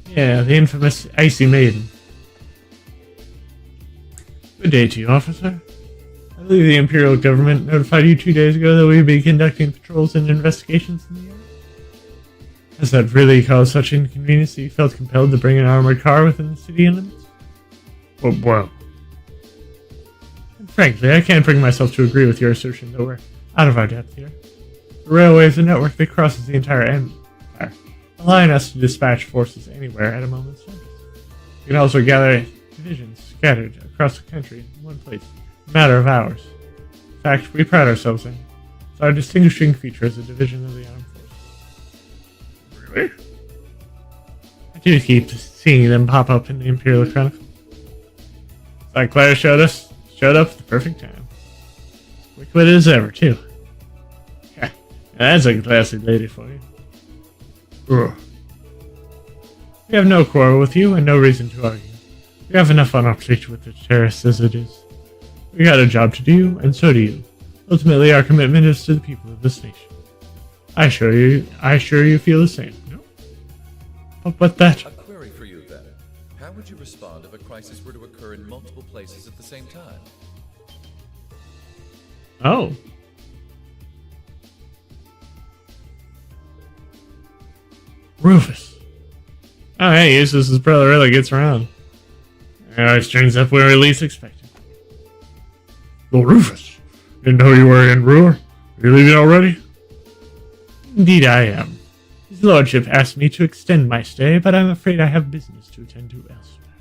Yeah, the infamous Icy Maiden. Good day to you, officer. I believe the Imperial government notified you 2 days ago that we'd be conducting patrols and investigations in the area. Has that really caused such inconvenience that you felt compelled to bring an armored car within the city limits? Well. Frankly, I can't bring myself to agree with your assertion that we're out of our depth here. The railway is a network that crosses the entire empire, allowing us to dispatch forces anywhere at a moment's notice. We can also gather divisions scattered across the country in one place in a matter of hours. In fact, we pride ourselves in it. It's our distinguishing feature as a division of the armed forces. Really? I do keep seeing them pop up in the Imperial Chronicle. It's like Claire showed up at the perfect time. Quick-witted as ever, too. That's a classy lady for you. Ugh. We have no quarrel with you and no reason to argue. We have enough on our plate with the terrorists as it is. We got a job to do, and so do you. Ultimately, our commitment is to the people of this nation. I assure you feel the same. No? But that... A query for you, then. How would you respond if a crisis were to occur in multiple places at the same time? Oh. Rufus. Oh, hey, Eustace's brother really gets around. It always turns up where we least expect it. Well, Rufus, didn't know you were in Ruhr. Are you leaving already? Indeed I am. His lordship asked me to extend my stay, but I'm afraid I have business to attend to elsewhere.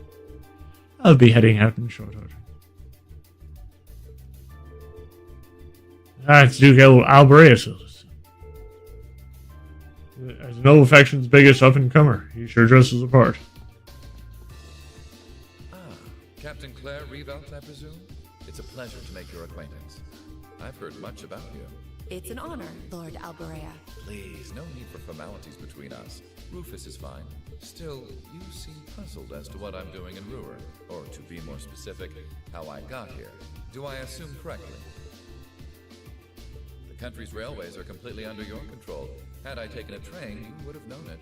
I'll be heading out in short order. It's Duke Alberea, As Noble Faction's biggest up-and-comer, he sure dresses the part. Captain Claire Reevelt, I presume? It's a pleasure to make your acquaintance. I've heard much about you. It's an honor, Lord Alberea. Please, no need for formalities between us. Rufus is fine. Still, you seem puzzled as to what I'm doing in Ruhr. Or, to be more specific, how I got here. Do I assume correctly? The country's railways are completely under your control. Had I taken a train, you would have known it.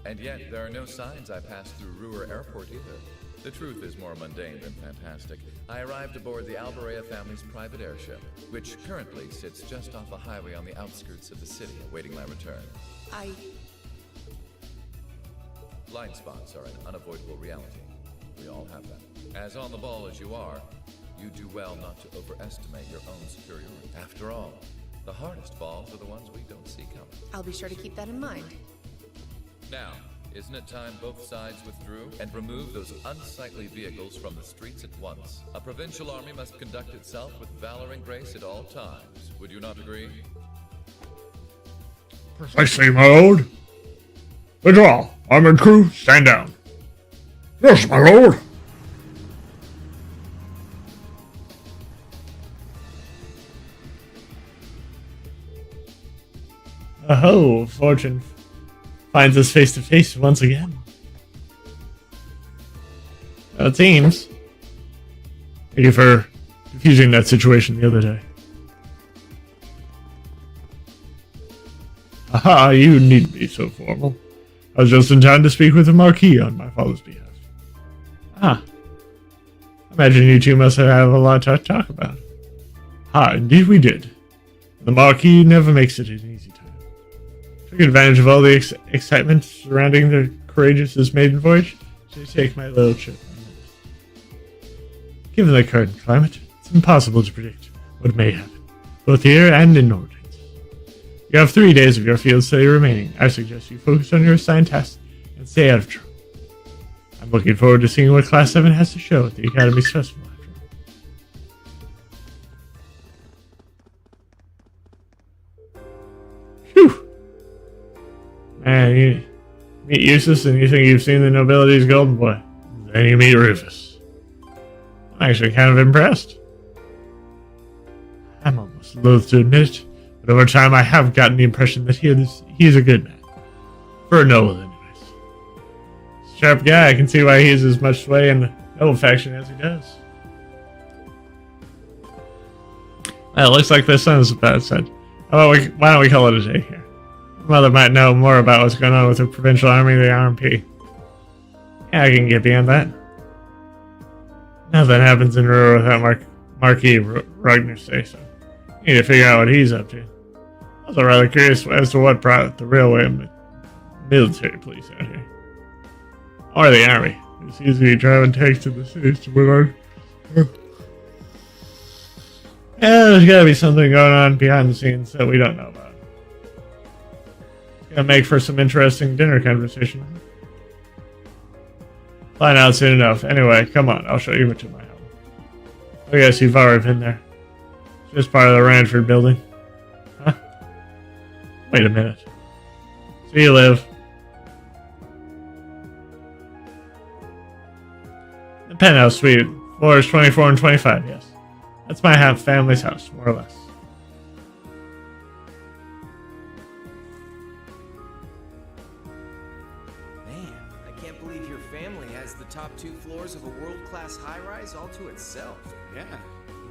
And yet, there are no signs I passed through Ruhr Airport either. The truth is more mundane than fantastic. I arrived aboard the Alberea family's private airship, which currently sits just off a highway on the outskirts of the city, awaiting my return. Blind spots are an unavoidable reality. We all have them. As on the ball as you are, you do well not to overestimate your own superiority. After all, the hardest balls are the ones we don't see coming. I'll be sure to keep that in mind. Now, isn't it time both sides withdrew and removed those unsightly vehicles from the streets at once? A provincial army must conduct itself with valor and grace at all times. Would you not agree? Precisely, my lord. Withdraw. Armored crew, stand down. Yes, my lord. Oh, Fortune finds us face to face once again. It seems. Thank you for diffusing that situation the other day. Aha, you needn't be so formal. I was just in time to speak with the Marquis on my father's behalf. Ah. I imagine you two must have a lot to talk about. Indeed we did. The Marquis never makes it an easy time. Took advantage of all the excitement surrounding the courageous maiden voyage to take my little trip. Given the current climate, it's impossible to predict what may happen, both here and in Nordens. You have 3 days of your field study remaining. I suggest you focus on your assigned tasks and stay out of trouble. I'm looking forward to seeing what Class 7 has to show at the Academy's festival. Phew! Man, you meet Eustace and you think you've seen the nobility's golden boy. Then you meet Rufus. I'm actually kind of impressed. I'm almost loath to admit it, but over time I have gotten the impression that he's a good man. For a noble, anyways. Sharp guy, I can see why he has as much sway in the noble faction as he does. Well, it looks like the sun is about set. Why don't we call it a day here? Mother might know more about what's going on with the provincial army and the RMP. Yeah, I can get beyond that. Nothing happens in Ruhr without Marquis Ragnar say so. Need to figure out what he's up to. Also rather curious as to what brought the railway and military police out here. Or the army. It's easy to be driving tanks to the cities to Willard. Yeah, there's gotta be something going on behind the scenes that we don't know about. It's gonna make for some interesting dinner conversation. Find out soon enough. Anyway, come on, I'll show you to my home. I guess you've already been there. It's just part of the Ranford building. Huh? Wait a minute. So you live. The penthouse suite, floors 24 and 25, yes. That's my family's house, more or less. Man, I can't believe your family has the top 2 floors of a world-class high-rise all to itself. Yeah,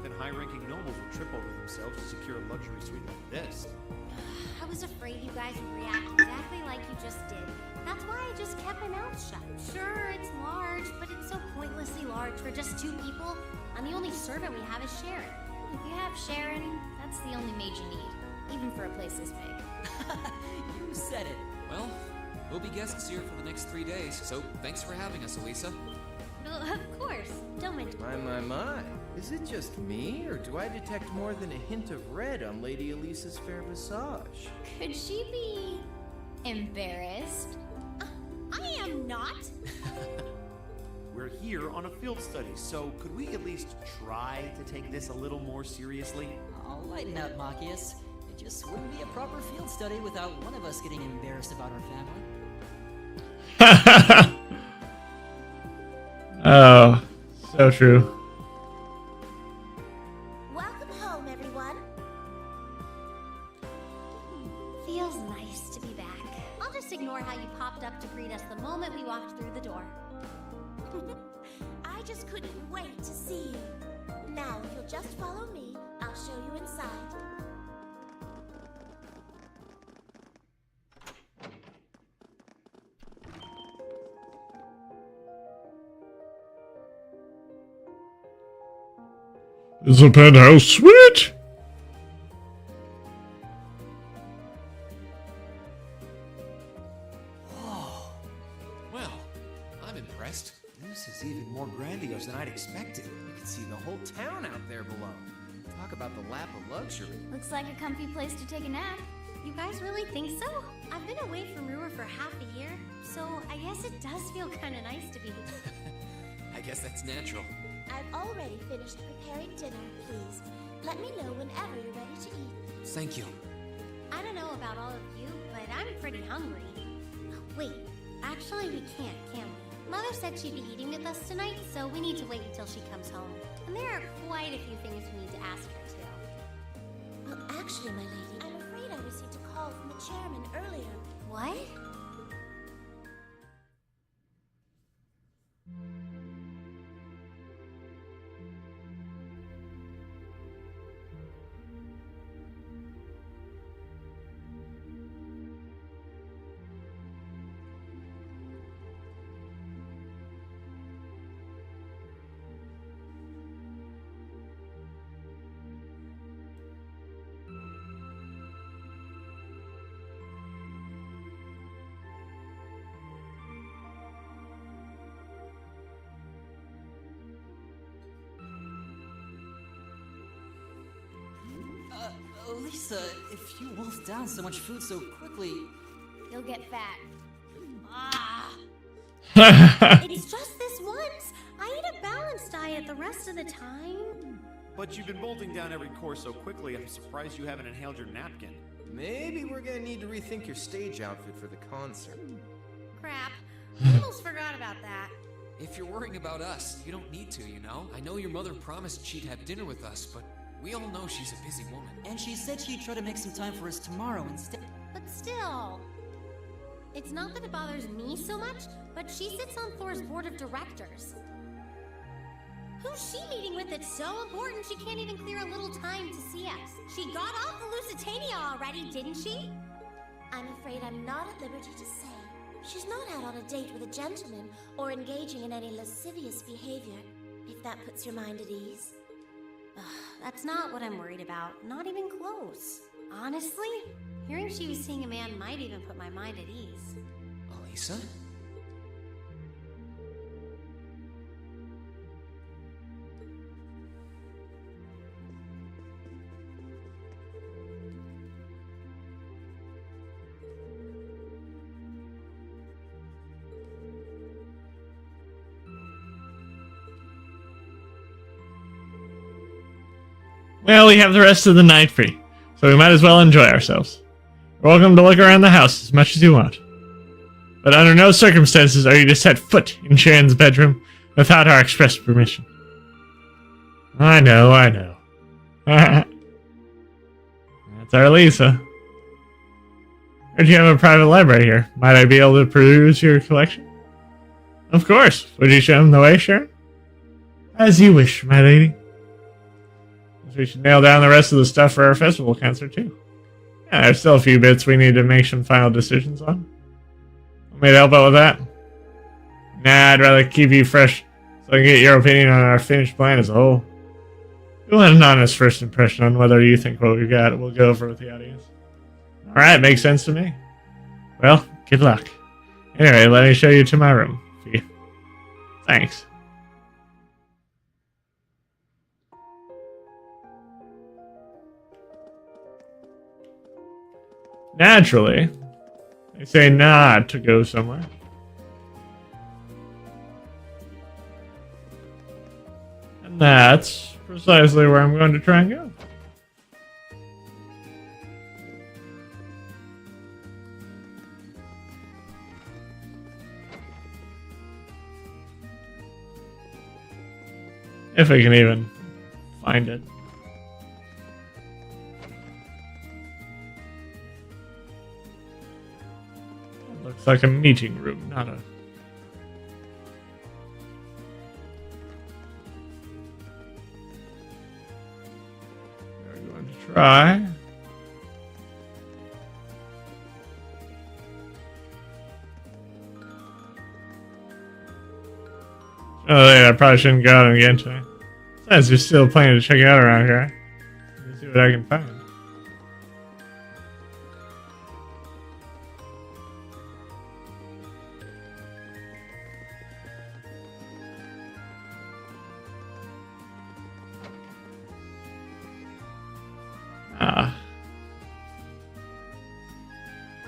even high-ranking nobles will trip over themselves to secure a luxury suite like this. I was afraid you guys would react exactly like you just did. That's why I just kept my mouth shut. Sure, it's large, but it's so pointlessly large for just 2 people. And the only servant we have is Sharon. If you have Sharon, that's the only maid you need, even for a place this big. You said it. Well, we'll be guests here for the next 3 days, so thanks for having us, Elisa. Well, of course. Don't mention. My. Is it just me, or do I detect more than a hint of red on Lady Elisa's fair visage? Could she be embarrassed? I am not. We're here on a field study, so could we at least try to take this a little more seriously? I'll lighten up, Machias. It just wouldn't be a proper field study without one of us getting embarrassed about our family. Oh, so true. Welcome home, everyone. Feels nice to be back. I'll just ignore how you popped up to greet us the moment we walked through the door. I just couldn't wait to see you. Now, if you'll just follow me, I'll show you inside. Is the penthouse suite? Well, I'm impressed. This is even more grandiose than I'd expected. You can see the whole town out there below. Talk about the lap of luxury. Looks like a comfy place to take a nap. You guys really think so? I've been away from Ruhr for half a year, so I guess it does feel kind of nice to be. I guess that's natural. I've already finished preparing dinner, please. Let me know whenever you're ready to eat. Thank you. I don't know about all of you, but I'm pretty hungry. Wait, actually we can't, can we? Mother said she'd be eating with us tonight, so we need to wait until she comes home. And there are quite a few things we need to ask her too. Well, actually, my lady, I'm afraid I received a call from the chairman earlier. What? Lisa, if you wolf down so much food so quickly... You'll get fat. Ah! It's just this once. I eat a balanced diet the rest of the time. But you've been bolting down every course so quickly, I'm surprised you haven't inhaled your napkin. Maybe we're gonna need to rethink your stage outfit for the concert. Crap. I almost forgot about that. If you're worrying about us, you don't need to, you know? I know your mother promised she'd have dinner with us, but we all know she's a busy woman. And she said she'd try to make some time for us tomorrow instead. But still. It's not that it bothers me so much, but she sits on Thor's board of directors. Who's she meeting with that's so important she can't even clear a little time to see us? She got off the Lusitania already, didn't she? I'm afraid I'm not at liberty to say. She's not out on a date with a gentleman or engaging in any lascivious behavior, if that puts your mind at ease. That's not what I'm worried about. Not even close. Honestly, hearing she was seeing a man might even put my mind at ease. Elisa? Well, we have the rest of the night free, so we might as well enjoy ourselves. You're welcome to look around the house as much as you want. But under no circumstances are you to set foot in Sharon's bedroom without our express permission. I know. That's our Lisa. Heard you have a private library here. Might I be able to peruse your collection? Of course. Would you show him the way, Sharon? As you wish, my lady. We should nail down the rest of the stuff for our festival concert, too. Yeah, there's still a few bits we need to make some final decisions on. Want me to help out with that? Nah, I'd rather keep you fresh so I can get your opinion on our finished plan as a whole. We want an honest first impression on whether you think what we've got will go over with the audience. Alright, makes sense to me. Well, good luck. Anyway, let me show you to my room. Thanks. Naturally, they say not to go somewhere. And that's precisely where I'm going to try and go. If I can even find it. Looks like a meeting room, not a... We're going to try. Oh, yeah, I probably shouldn't go out again today. Besides, there's still plenty to check out around here. Let's see what I can find.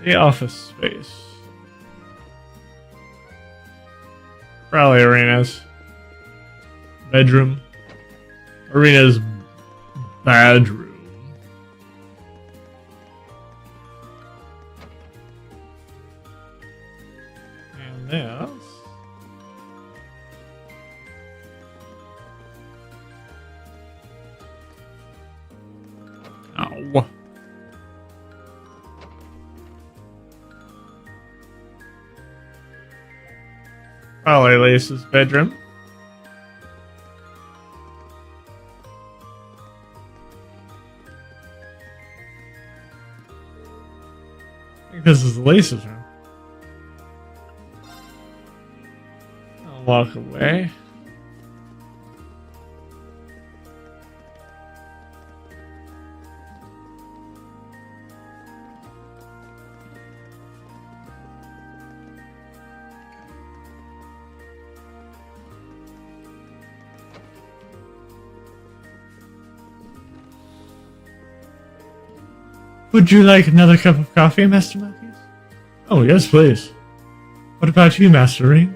The office space. Probably Arena's bedroom. Arena's bedroom. And this. Oh. Probably Lisa's bedroom. I think this is Lisa's room. I'll walk away. Would you like another cup of coffee, Master Marcus? Oh, yes, please. What about you, Master Ring?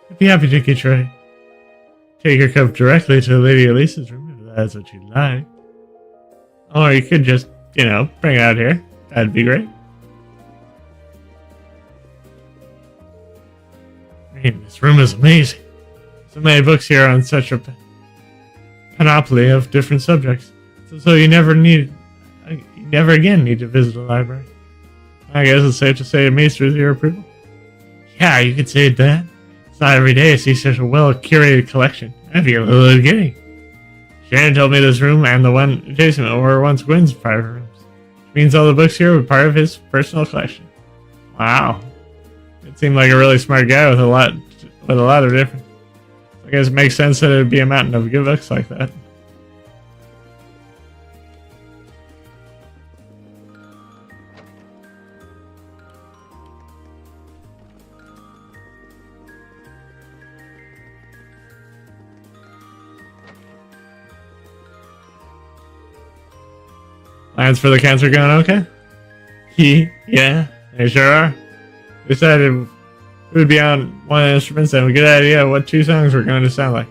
I'd be happy to take your cup directly to Lady Elisa's room if that's what you'd like. Or you could just, bring it out here. That'd be great. Man, this room is amazing. So many books here on such a panoply of different subjects. So you never again need to visit a library. I guess it's safe to say it meets with your approval. Yeah, you could say that. It's not every day I see such a well-curated collection. I feel a little giddy. Sharon told me this room and the one adjacent were once Gwen's private rooms. Which means all the books here were part of his personal collection. Wow. It seemed like a really smart guy with a lot of different... I guess it makes sense that it would be a mountain of good books like that. Plans for the concert going okay? Yeah, they sure are. We decided we would be on one of the instruments and a good idea of what 2 songs were going to sound like.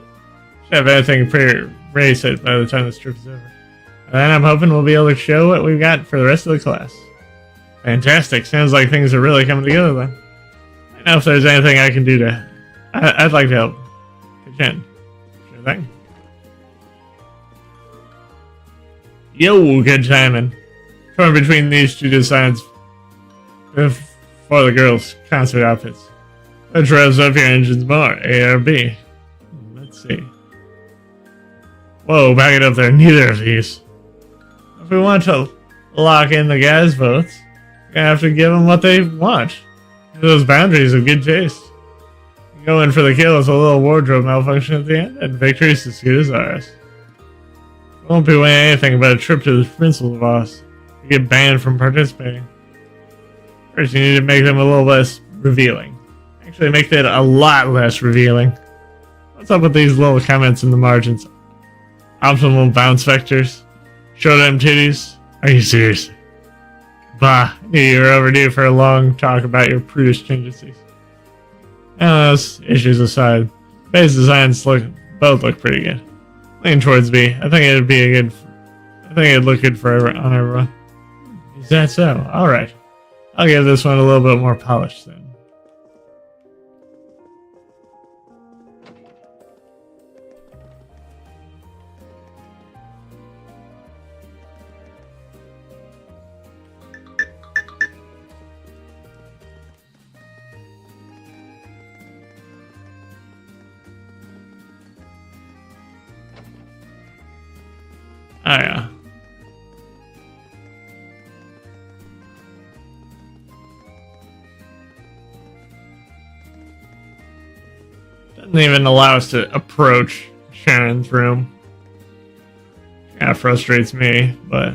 Should have everything pretty ready set by the time this trip is over. And then I'm hoping we'll be able to show what we've got for the rest of the class. Fantastic. Sounds like things are really coming together then. I don't know if there's anything I can do to... I'd like to help. Pitch in. Sure thing. Yo, good timing. Torn between these two designs for the girls' concert outfits. Which revs up your engines more, A or B? Let's see. Whoa, back it up there. Neither of these. If we want to lock in the gas votes, we're gonna have to give them what they want. Those boundaries of good taste. You go in for the kill with a little wardrobe malfunction at the end, and victory's as good as ours. We won't be winning anything but a trip to the principal boss. You get banned from participating. First, you need to make them a little less revealing. Actually, make that a lot less revealing. What's up with these little comments in the margins? Optimal bounce vectors? Show them titties? Are you serious? Bah, knew you were overdue for a long talk about your prudish tendencies. Those issues aside, base designs both look pretty good. Lean towards B. I think it'd look good for on everyone. Is that so? Alright. I'll give this one a little bit more polish then. Oh yeah. Doesn't even allow us to approach Shannon's room. Yeah, frustrates me, but...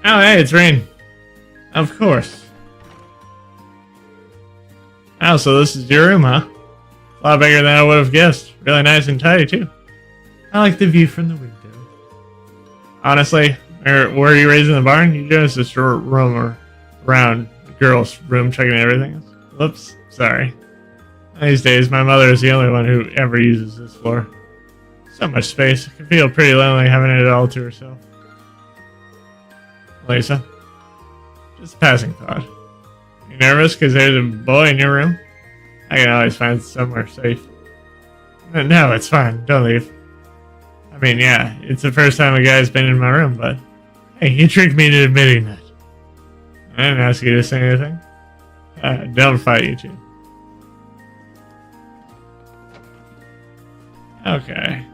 Oh, hey, it's Rain. Of course. Oh, so this is your room, huh? A lot bigger than I would have guessed. Really nice and tidy, too. I like the view from the window. Honestly, were you raised in the barn? You just roam around the girl's room checking everything. Whoops, sorry. These days, my mother is the only one who ever uses this floor. So much space. It can feel pretty lonely having it all to herself. Lisa, just a passing thought. You nervous because there's a boy in your room? I can always find somewhere safe. No, it's fine. Don't leave. I mean, yeah, it's the first time a guy's been in my room, but hey, you tricked me into admitting that. I didn't ask you to say anything. Don't fight, you two. Okay.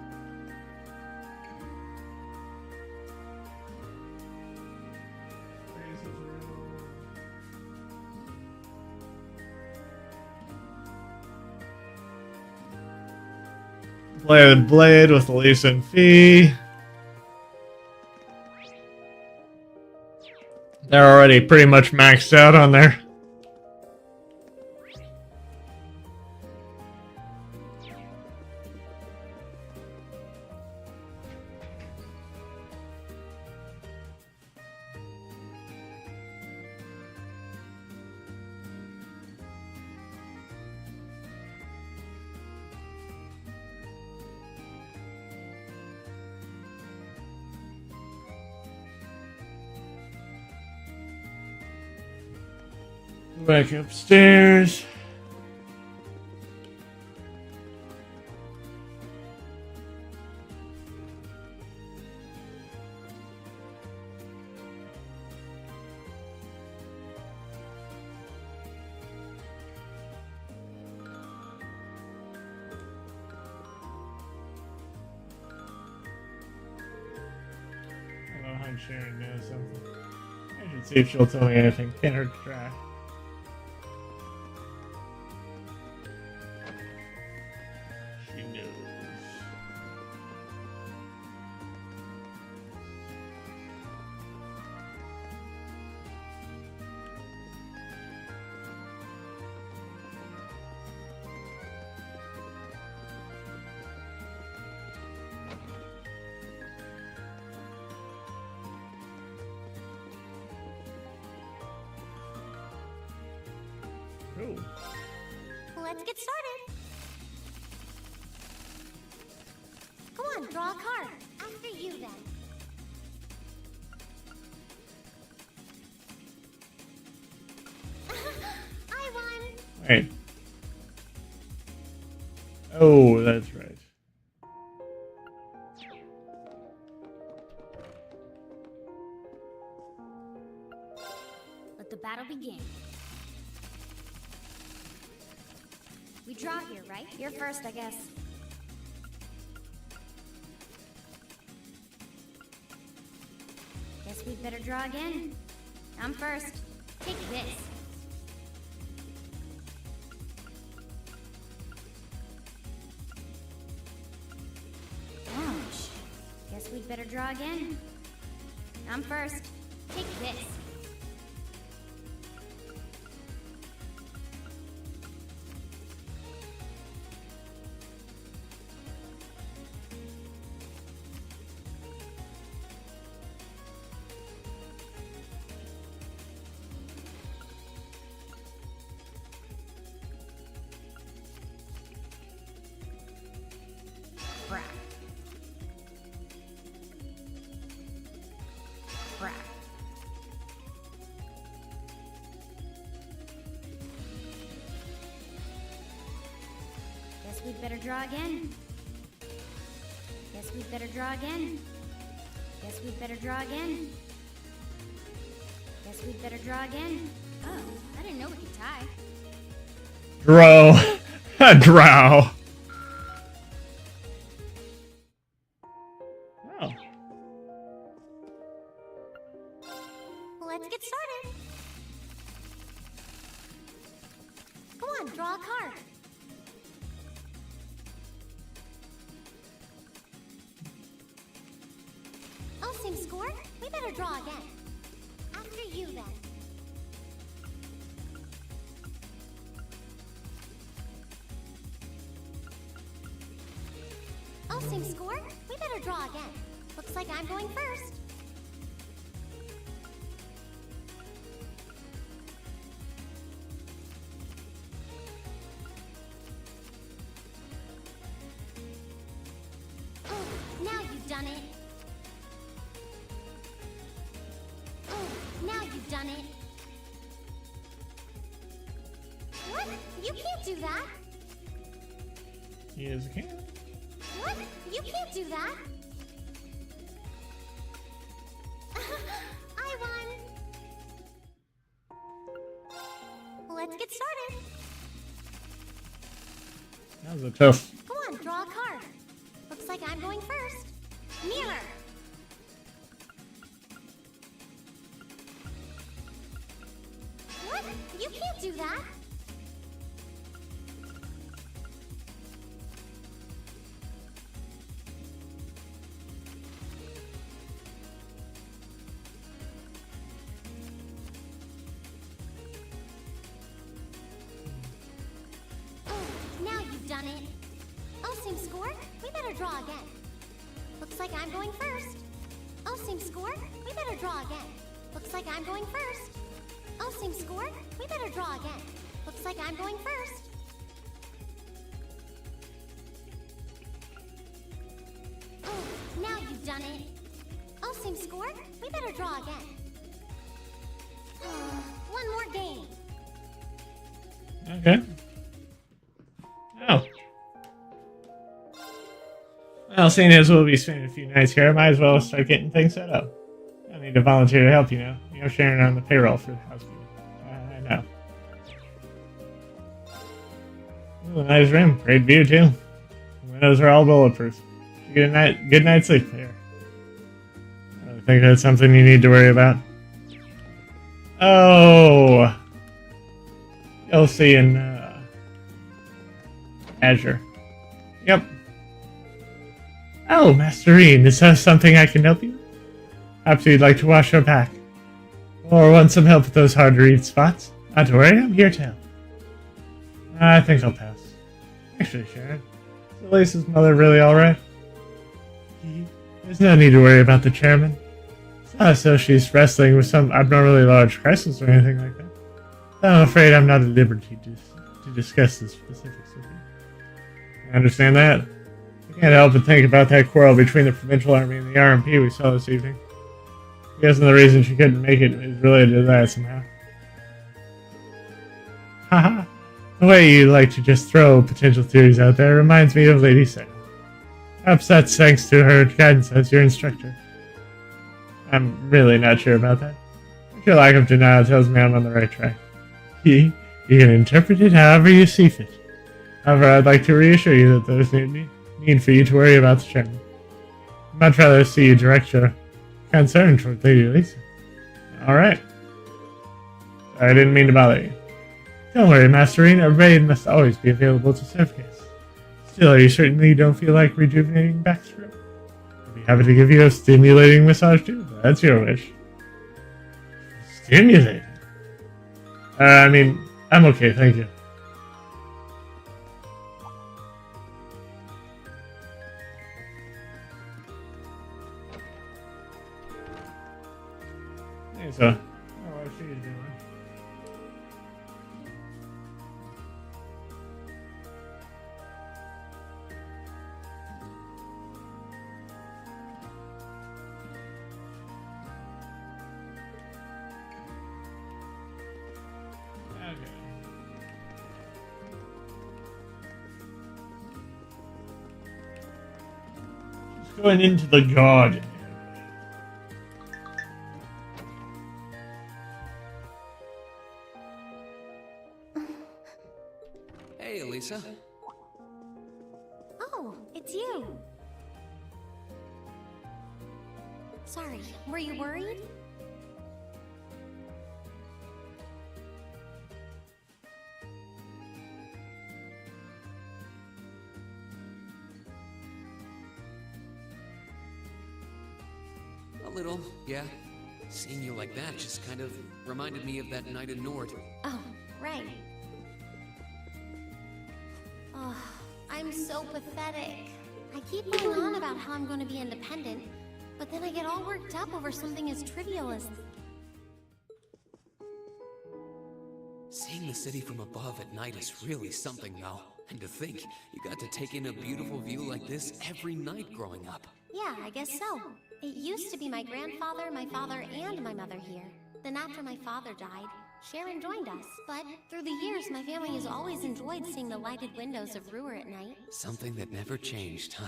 Play the blade with Lisa and Fee. They're already pretty much maxed out on there. Back upstairs. I don't know how Sharon knows something. I should see if she'll tell me anything. Can't hurt to try. Cool. Let's get started. Come on, draw a card. After you, then. I won. Wait. Oh, that's right. Let the battle begin. We draw here, right? You're first, I guess. Guess we'd better draw again. I'm first. Take this. Ouch. Guess we'd better draw again. I'm first. Take this. Crap. Crap. Guess we'd better draw again. Guess we'd better draw again. Guess we'd better draw again. Guess we'd better draw again. Oh, I didn't know we could tie. Drow. Drow. Oh. Let's get started. Come on, draw a card. Oh, same score? We better draw again. After you, then. Oh, same score? We better draw again. Looks like I'm going first. Oh, now you've done it. Oh, now you've done it. What? You can't do that. He is a king. What? You can't do that. I won. Let's get started. That was a tough. Come on, draw a card. Looks like I'm going first. Mirror. What? You can't do that. Now you've done it. Oh, same score? We better draw again. Looks like I'm going first. Oh, same score? We better draw again. Looks like I'm going first. Oh, same score? We better draw again. Looks like I'm going first. Oh, now you've done it. Oh, same score? We better draw again. One more game. Okay. Oh. Well, seeing as we'll be spending a few nights here, I might as well start getting things set up. I need to volunteer to help, you know. You're sharing on the payroll for the housekeeping. I know. Ooh, a nice room. Great view, too. The windows are all bulletproof. You get a good night's sleep there. I don't think that's something you need to worry about. Oh. Elsie and Azure. Yep. Oh, Masterine, is that something I can help you with? Perhaps you'd like to wash your back. Or want some help with those hard-to-read spots? Not to worry, I'm here to help. I think I'll pass. Actually, Sharon, is Elise's mother really alright? There's no need to worry about the chairman. It's not as though she's wrestling with some abnormally large crisis or anything like that. I'm afraid I'm not at liberty to discuss the specifics with you. I understand that. I can't help but think about that quarrel between the Provincial Army and the RMP we saw this evening. I'm guessing the reason she couldn't make it is related to that somehow. Haha. The way you like to just throw potential theories out there reminds me of Lady Sarah. Perhaps that's thanks to her guidance as your instructor. I'm really not sure about that. But your lack of denial tells me I'm on the right track. You can interpret it however you see fit. However, I'd like to reassure you that there's no need for you to worry about the chairman. I'd much rather see you direct your concern toward Lady Elisa. Alright. I didn't mean to bother you. Don't worry, Masterine. A raid must always be available to serve guests. Still, you certainly don't feel like rejuvenating Baxter? I'd be happy to give you a stimulating massage too. That's your wish. Stimulating? I'm okay, thank you. Hey, so, what she is doing? Going into the garden. Hey, Elisa. Oh, it's you. Sorry, were you worried? A little, yeah. Seeing you like that just kind of reminded me of that night in Nord. Oh, right. Oh, I'm so pathetic. I keep going on about how I'm going to be independent, but then I get all worked up over something as trivial as... Seeing the city from above at night is really something, though. And to think, you got to take in a beautiful view like this every night growing up. Yeah, I guess so. It used to be my grandfather, my father, and my mother here. Then after my father died, Sharon joined us. But through the years, my family has always enjoyed seeing the lighted windows of Ruhr at night. Something that never changed, huh?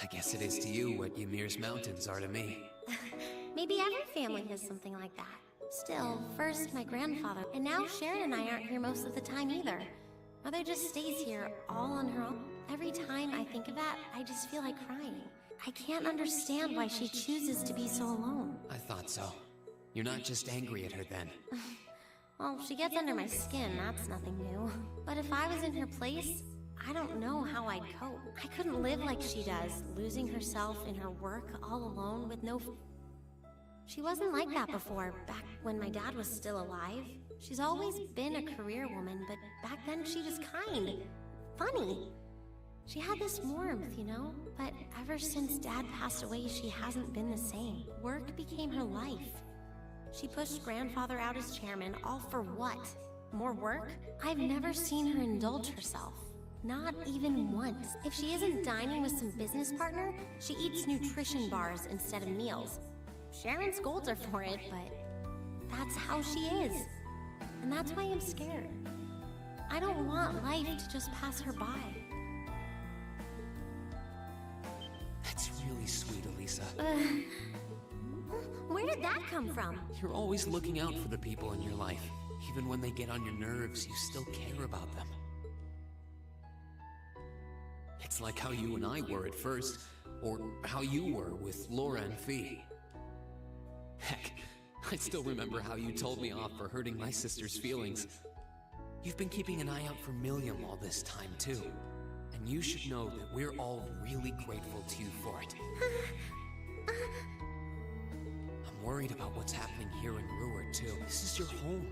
I guess it is to you what Ymir's mountains are to me. Maybe every family has something like that. Still, first my grandfather, and now Sharon and I aren't here most of the time either. Mother just stays here all on her own. Every time I think of that, I just feel like crying. I can't understand why she chooses to be so alone. I thought so. You're not just angry at her then. Well, she gets under my skin, that's nothing new. But if I was in her place, I don't know how I'd cope. I couldn't live like she does, losing herself in her work all alone with no... She wasn't like that before, back when my dad was still alive. She's always been a career woman, but back then she was kind, funny. She had this warmth, you know? But ever since Dad passed away, she hasn't been the same. Work became her life. She pushed Grandfather out as chairman, all for what? More work? I've never seen her indulge herself. Not even once. If she isn't dining with some business partner, she eats nutrition bars instead of meals. Sharon scolds her for it, but that's how she is. And that's why I'm scared. I don't want life to just pass her by. That's really sweet, Elisa. Where did that come from? You're always looking out for the people in your life. Even when they get on your nerves, you still care about them. It's like how you and I were at first, or how you were with Laura and Fee. Heck, I still remember how you told me off for hurting my sister's feelings. You've been keeping an eye out for Milliam all this time, too. And you should know that we're all really grateful to you for it. I'm worried about what's happening here in Ruhr, too. This is your home,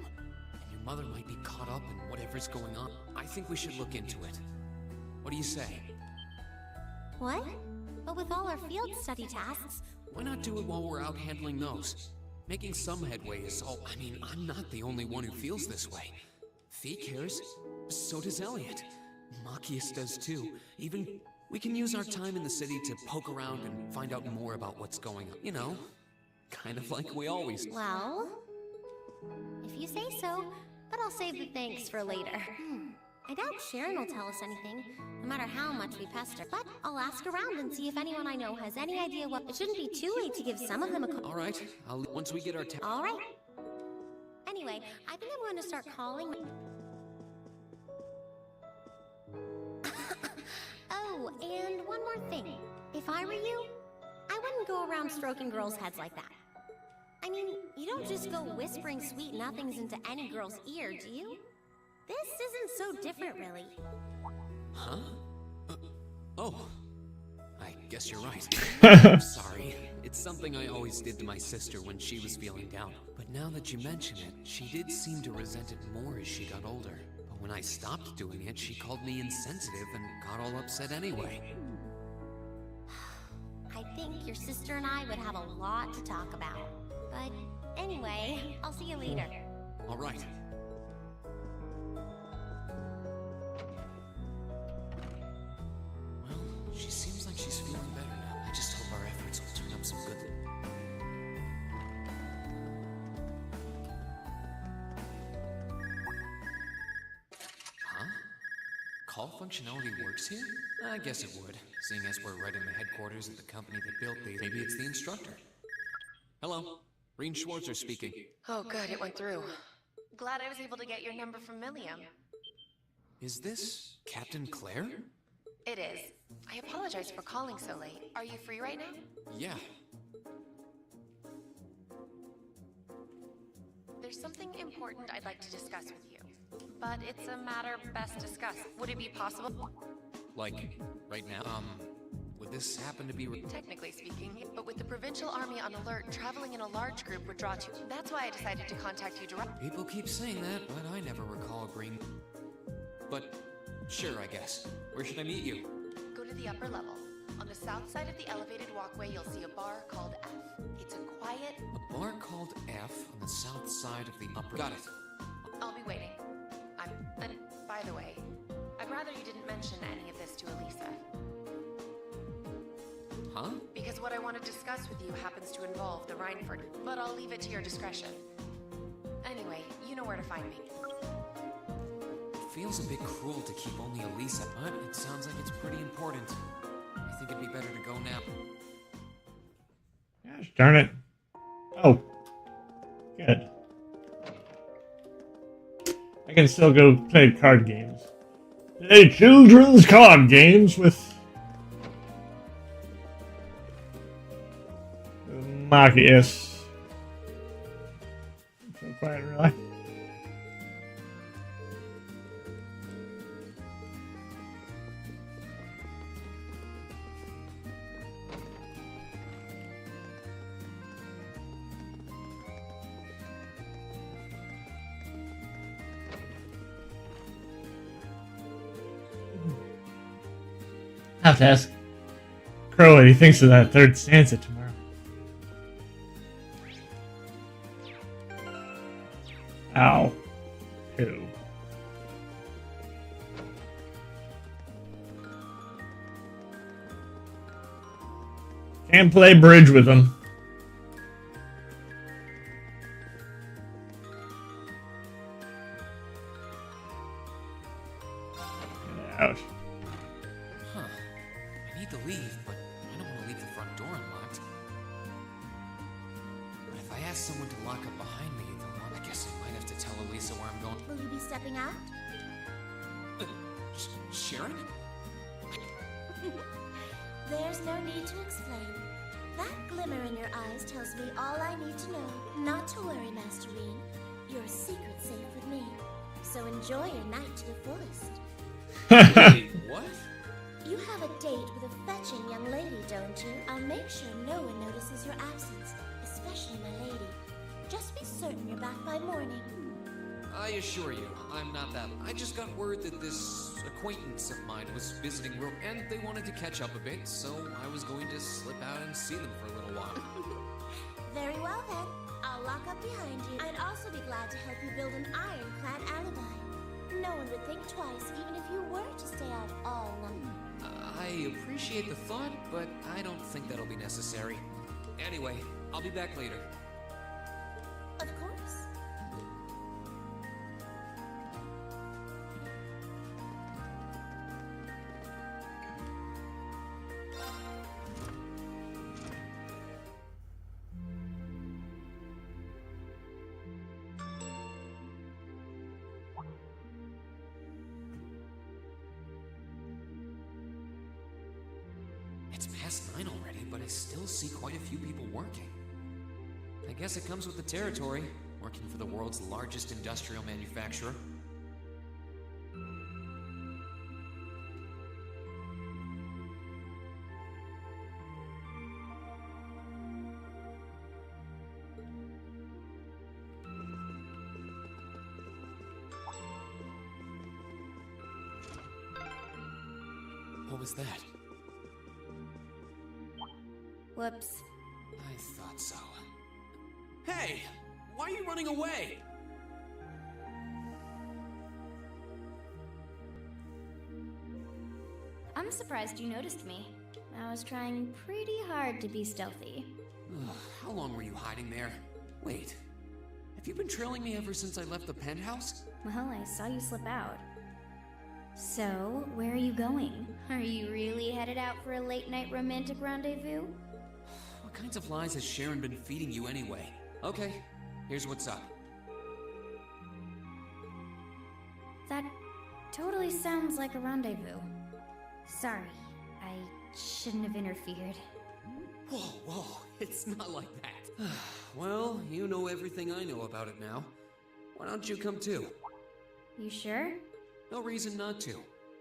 and your mother might be caught up in whatever's going on. I think we should look into it. What do you say? What? But with all our field study tasks... Why not do it while we're out handling those? Making some headway is all. I mean, I'm not the only one who feels this way. Fee cares, so does Elliot. Machias does too. Even we can use our time in the city to poke around and find out more about what's going on. You know, kind of like we always. Well, if you say so, but I'll save the thanks for later. I doubt Sharon will tell us anything, no matter how much we pester. But I'll ask around and see if anyone I know has any idea what. It shouldn't be too late to give some of them a call. All right, once we get our. All right. Anyway, I think I'm going to start calling. Oh, and one more thing. If I were you, I wouldn't go around stroking girls' heads like that. I mean, you don't just go whispering sweet nothings into any girl's ear, do you? This isn't so different, really. Huh? Oh. I guess you're right. I'm sorry. It's something I always did to my sister when she was feeling down. But now that you mention it, she did seem to resent it more as she got older. But when I stopped doing it, she called me insensitive and got all upset anyway. I think your sister and I would have a lot to talk about. But anyway, I'll see you later. All right. Well, she seems like she's feeling better now. I just hope our efforts will turn up some good. Huh? Call functionality works here? I guess it would, seeing as we're right in the headquarters of the company that built these. Maybe it's the instructor. Hello, Reen Schwarzer speaking. Oh, good, it went through. Glad I was able to get your number from Milliam. Is this Captain Claire? It is. I apologize for calling so late. Are you free right now? Yeah. There's something important I'd like to discuss with you. But it's a matter best discussed. Would it be possible? Like, right now? Would this happen to be... Technically speaking, but with the Provincial Army on alert, traveling in a large group would draw to... That's why I decided to contact you directly. People keep saying that, but I never recall agreeing. But, sure, I guess. Where should I meet you? Go to the upper level. On the south side of the elevated walkway, you'll see a bar called F. It's a quiet... A bar called F on the south side of the upper... Got it. I'll be waiting. And by the way, I'd rather you didn't mention any of this to Elisa. Huh? Because what I want to discuss with you happens to involve the Reinford, but I'll leave it to your discretion. Anyway, you know where to find me. It feels a bit cruel to keep only Elisa, but it sounds like it's pretty important. I think it'd be better to go now. Gosh darn it. Oh. Good. I can still go play card games. Play children's card games with Machias. So quiet, really. I have to ask Crow what he thinks of that third stanza tomorrow. Ow. Ew. Can't play bridge with him. Get out. Huh. I need to leave, but I don't want to leave the front door unlocked. But if I ask someone to lock up behind me, I guess I might have to tell Elisa where I'm going. Will you be stepping out? Sharon? There's no need to explain. That glimmer in your eyes tells me all I need to know. Not to worry, Master Reen. Your secret's safe with me. So enjoy your night to the fullest. Wait, what? You have a date with a fetching young lady, don't you? I'll make sure no one notices your absence, especially my lady. Just be certain you're back by morning. I assure you, I'm not that. I just got word that this acquaintance of mine was visiting Rome, and they wanted to catch up a bit, so I was going to slip out and see them for a little while. Very well then. I'll I'll lock up behind you. I'd also be glad to help you build an ironclad alibi. No one would think twice, even if you were to stay out all night. I appreciate the thought, but I don't think that'll be necessary. Anyway, I'll be back later. Of course. It's past 9 already, but I still see quite a few people working. I guess it comes with the territory, working for the world's largest industrial manufacturer. What was that? Whoops. I thought so. Hey! Why are you running away? I'm surprised you noticed me. I was trying pretty hard to be stealthy. How long were you hiding there? Wait, have you been trailing me ever since I left the penthouse? Well, I saw you slip out. So, where are you going? Are you really headed out for a late-night romantic rendezvous? What kinds of lies has Sharon been feeding you anyway? Okay, here's what's up. That totally sounds like a rendezvous. Sorry, I shouldn't have interfered. Whoa, it's not like that. Well, you know everything I know about it now. Why don't you come too? You sure? No reason not to.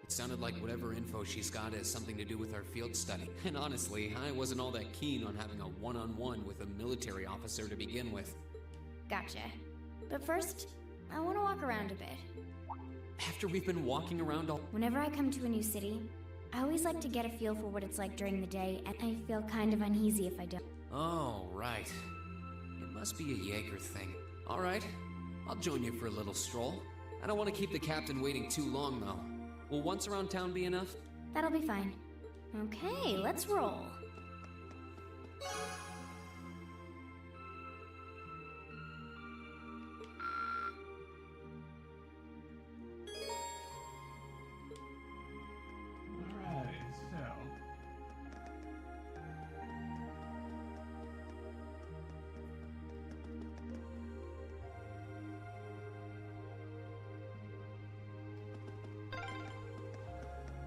It sounded like whatever info she's got has something to do with our field study. And honestly, I wasn't all that keen on having a one-on-one with a military officer to begin with. Gotcha. But first, I want to walk around a bit. After we've been walking around all... Whenever I come to a new city, I always like to get a feel for what it's like during the day, and I feel kind of uneasy if I don't. Oh, right. It must be a Jaeger thing. Alright, I'll join you for a little stroll. I don't want to keep the captain waiting too long, though. Will once around town be enough? That'll be fine. Okay, let's roll.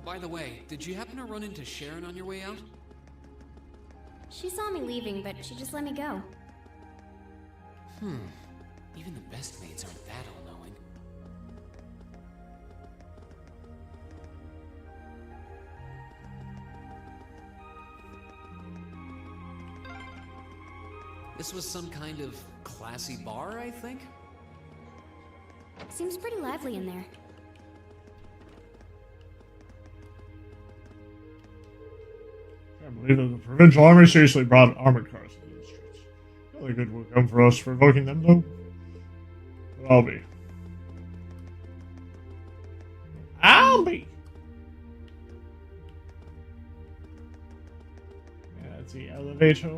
By the way, did you happen to run into Sharon on your way out? She saw me leaving, but she just let me go. Even the best maids aren't that all-knowing. This was some kind of classy bar, I think? Seems pretty lively in there. I believe that the Provincial Army seriously brought armored cars into the streets. Really good will come for us for evoking them, though. But I'll be. Yeah, that's the elevator.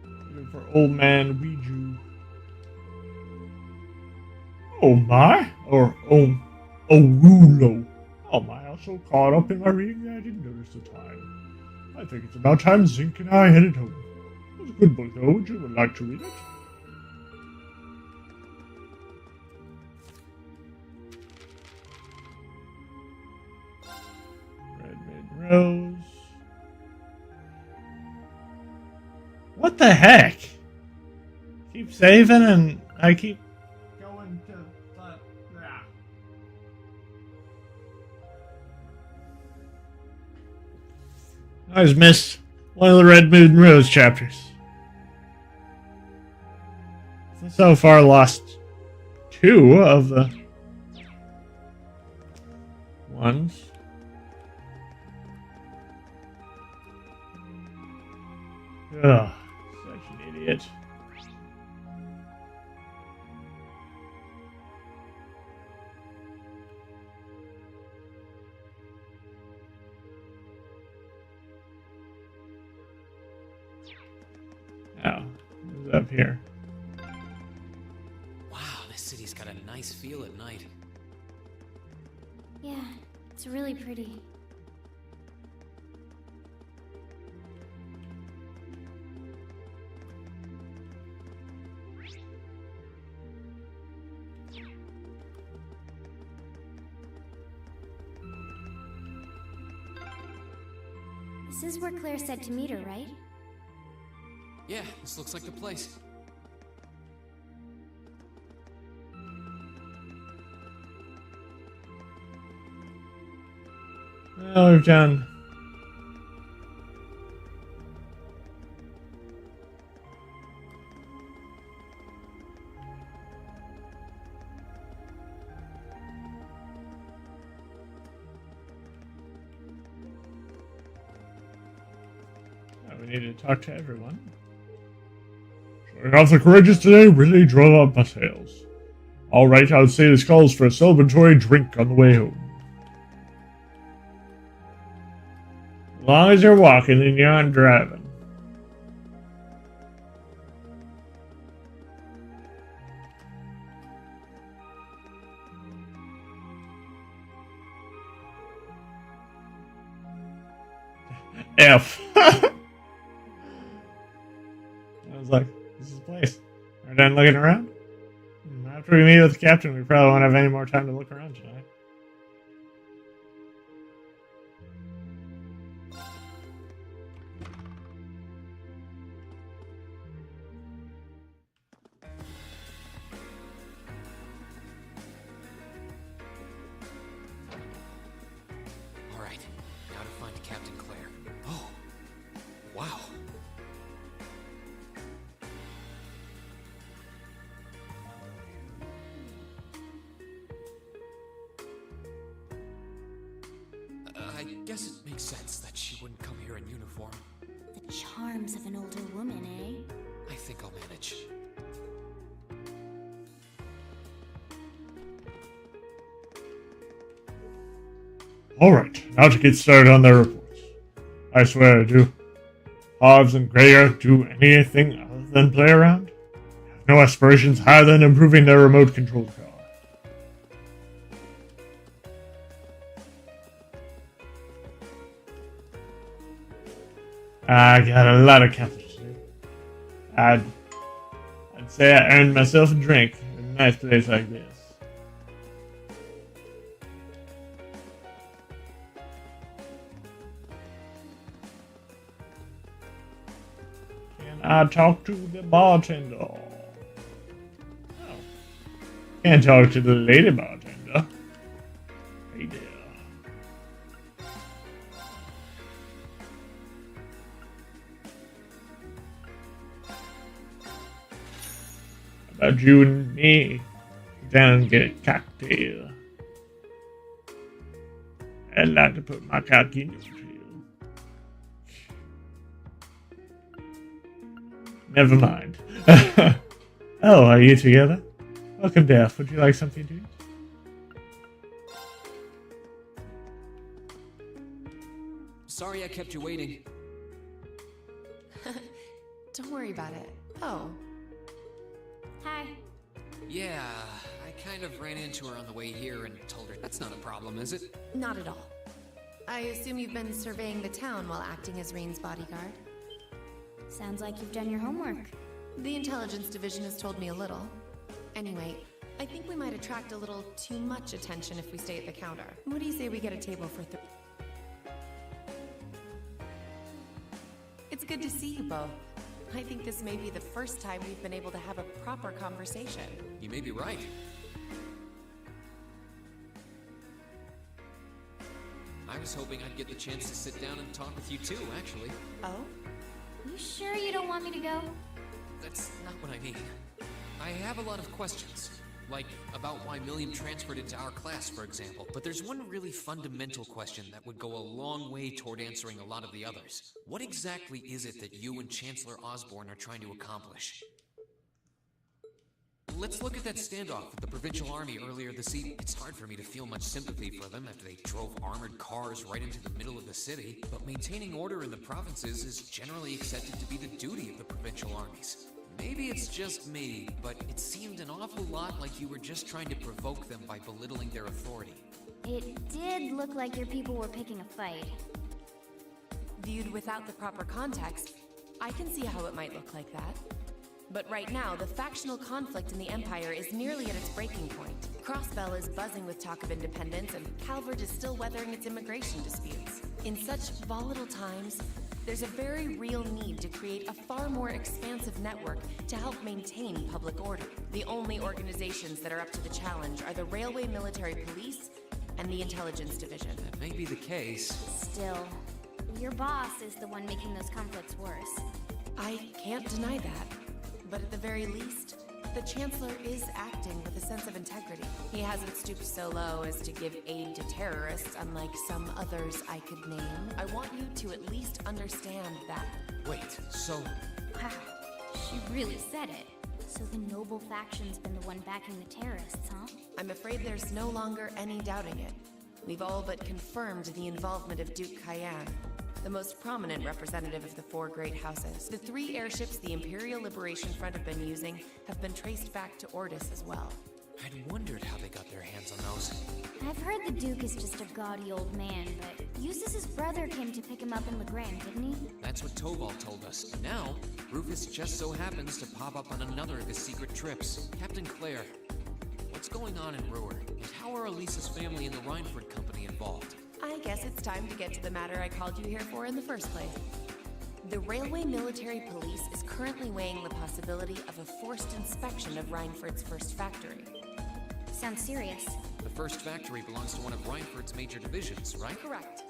Looking for old man Ouija. Oh my, or Orulo. Oh my, I was so caught up in my reading that I didn't notice the time. I think it's about time Zink and I headed home. It was a good book though, would you like to read it? Red Mid Rose. What the heck? Keep saving and I keep going to I just missed one of the Red Moon Rose chapters. So far lost 2 of the ones. Ugh, such an idiot. Oh, who's up here? Wow, this city's got a nice feel at night. Yeah, it's really pretty. This is where Claire said to meet her, right? Yeah, this looks like the place. Well, we've done. We need to talk to everyone. Showing off the courageous today really drove up my sales. Alright, I would say this calls for a celebratory drink on the way home. As long as you're walking and you're not driving. F. I was like, this is the place. Are we done looking around? After we meet with the captain, we probably won't have any more time to look around tonight. Alright, now to find Captain Claire. Oh, wow. I guess it makes sense that she wouldn't come here in uniform. The charms of an older woman, eh? I think I'll manage. Alright, now to get started on their reports. I swear, do Hobbs and Greyer do anything other than play around? Have no aspirations higher than improving their remote control car. I got a lot of captains to do. I'd say I earned myself a drink in a nice place like this. Can I talk to the bartender? Oh. Can't talk to the lady bartender. Hey there. How about you and me? Sit down and get a cocktail. I'd like to put my cock in your tail. Never mind. Oh, are you together? Welcome, Death. Would you like something to eat? Sorry I kept you waiting. Don't worry about it. Oh, Hi. Yeah, I kind of ran into her on the way here and told her that's not a problem, is it? not at all. I assume you've been surveying the town while acting as Reen's bodyguard. Sounds like you've done your homework. The intelligence division has told me a little. Anyway, I think we might attract a little too much attention if we stay at the counter. What do you say we get a table for three? It's good to see you both. I think this may be the first time we've been able to have a proper conversation. You may be right. I was hoping I'd get the chance to sit down and talk with you too, actually. Oh? You sure you don't want me to go? That's not what I mean. I have a lot of questions. Like, about why Milliam transferred into our class, for example. But there's one really fundamental question that would go a long way toward answering a lot of the others. What exactly is it that you and Chancellor Osborn are trying to accomplish? Let's look at that standoff with the Provincial Army earlier this evening. It's hard for me to feel much sympathy for them after they drove armored cars right into the middle of the city, but maintaining order in the provinces is generally accepted to be the duty of the provincial armies. Maybe it's just me, but it seemed an awful lot like you were just trying to provoke them by belittling their authority. It did look like your people were picking a fight. Viewed without the proper context, I can see how it might look like that. But right now, the factional conflict in the Empire is nearly at its breaking point. Crossbell is buzzing with talk of independence, and Calvert is still weathering its immigration disputes. In such volatile times, there's a very real need to create a far more expansive network to help maintain public order. The only organizations that are up to the challenge are the Railway Military Police and the Intelligence Division. That may be the case. Still, your boss is the one making those conflicts worse. I can't deny that. But at the very least, the Chancellor is acting with a sense of integrity. He hasn't stooped so low as to give aid to terrorists, unlike some others I could name. I want you to at least understand that. Wait, so... Wow, she really said it. So the noble faction's been the one backing the terrorists, huh? I'm afraid there's no longer any doubting it. We've all but confirmed the involvement of Duke Cayenne, the most prominent representative of the four great houses. The 3 airships the Imperial Liberation Front have been using have been traced back to Ordis as well. I'd wondered how they got their hands on those. I've heard the Duke is just a gaudy old man, but Eustace's brother came to pick him up in Legrand, didn't he? That's what Toval told us. Now, Rufus just so happens to pop up on another of his secret trips. Captain Claire, what's going on in Ruhr? And how are Elisa's family and the Reinford Company involved? I guess it's time to get to the matter I called you here for in the first place. The Railway Military Police is currently weighing the possibility of a forced inspection of Reinford's first factory. Sounds serious. The first factory belongs to one of Reinford's major divisions, right? Correct.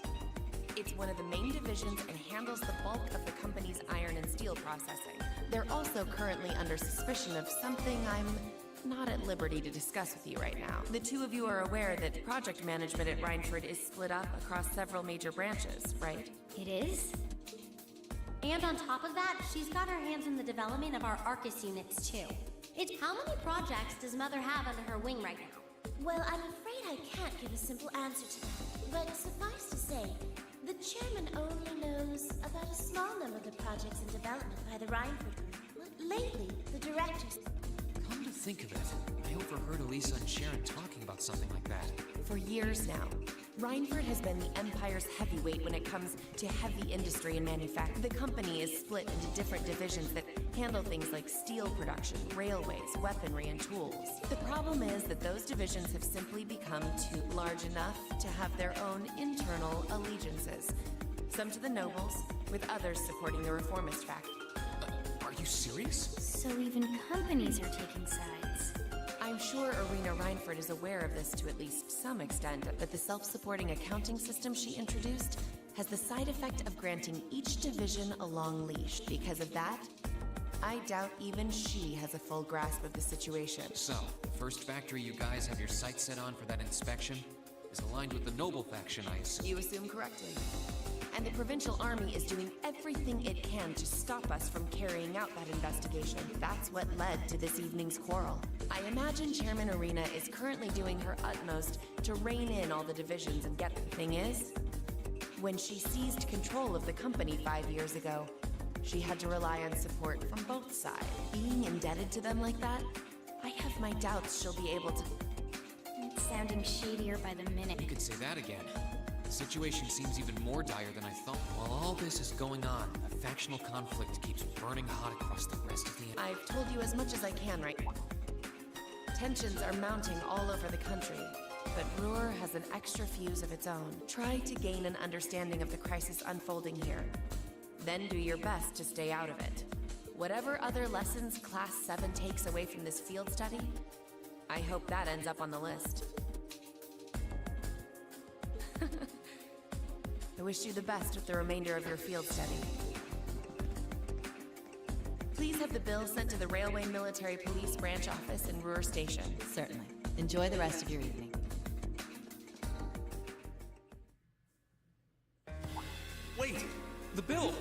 It's one of the main divisions and handles the bulk of the company's iron and steel processing. They're also currently under suspicion of something I'm not at liberty to discuss with you right now. The two of you are aware that project management at Reinford is split up across several major branches, right? It is? And on top of that, she's got her hands in the development of our Arcus units too. How many projects does Mother have under her wing right now? Well, I'm afraid I can't give a simple answer to that. But suffice to say, the chairman only knows about a small number of the projects in development by the Reinford Group. Lately, the directors... Come to think of it, I overheard Elisa and Sharon talking about something like that. For years now, Reinford has been the Empire's heavyweight when it comes to heavy industry and manufacturing. The company is split into different divisions that handle things like steel production, railways, weaponry, and tools. The problem is that those divisions have simply become too large enough to have their own internal allegiances. Some to the nobles, with others supporting the reformist faction. Are you serious? So even companies are taking sides. I'm sure Irina Reinford is aware of this to at least some extent, but the self-supporting accounting system she introduced has the side effect of granting each division a long leash. Because of that, I doubt even she has a full grasp of the situation. So, the first factory you guys have your sights set on for that inspection is aligned with the Noble faction, I assume. You assume correctly. And the Provincial Army is doing everything it can to stop us from carrying out that investigation. That's what led to this evening's quarrel. I imagine Chairman Irina is currently doing her utmost to rein in all the divisions and get the thing is, when she seized control of the company 5 years ago, she had to rely on support from both sides. Being indebted to them like that, I have my doubts she'll be able to... It's sounding shadier by the minute. You could say that again. The situation seems even more dire than I thought. While all this is going on, a factional conflict keeps burning hot across the rest of the... I've told you as much as I can right now. Tensions are mounting all over the country, but Ruhr has an extra fuse of its own. Try to gain an understanding of the crisis unfolding here. Then do your best to stay out of it. Whatever other lessons Class 7 takes away from this field study, I hope that ends up on the list. I wish you the best with the remainder of your field study. Please have the bill sent to the Railway Military Police Branch Office in Ruhr Station. Certainly. Enjoy the rest of your evening. Wait, the bill!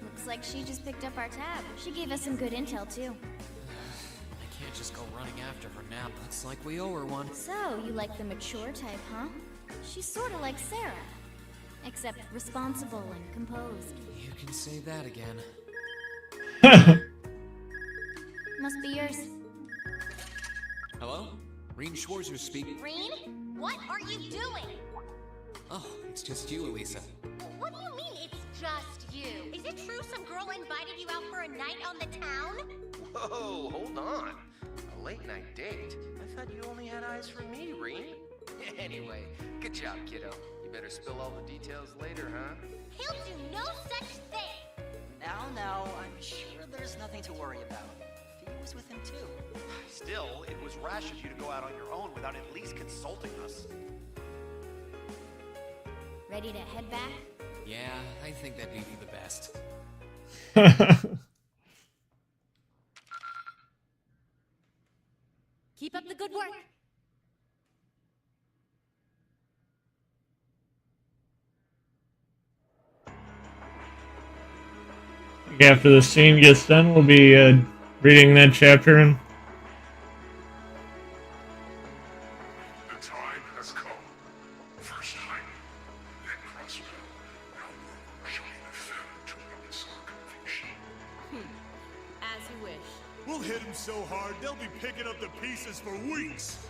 Looks like she just picked up our tab. She gave us some good intel, too. I can't just go running after her now. Looks like we owe her one. So, you like the mature type, huh? She's sorta like Sarah. Except responsible and composed. You can say that again. Must be yours. Hello? Reen Schwarzer speaking. Reen, what are you doing? Oh, it's just you, Elisa. What do you mean it's just you? Is it true some girl invited you out for a night on the town? Whoa, hold on. A late night date? I thought you only had eyes for me, Reen. Anyway, good job, kiddo. You better spill all the details later, huh? He'll do no such thing! Now, I'm sure there's nothing to worry about. Fee was with him too. Still, it was rash of you to go out on your own without at least consulting us. Ready to head back? Yeah, I think that'd be the best. Keep up the good work! After the scene gets done, we'll be reading that chapter and The time has come. First time, then Crossbell. Now we're showing the film to release our conviction. As you wish. We'll hit them so hard, they'll be picking up the pieces for weeks.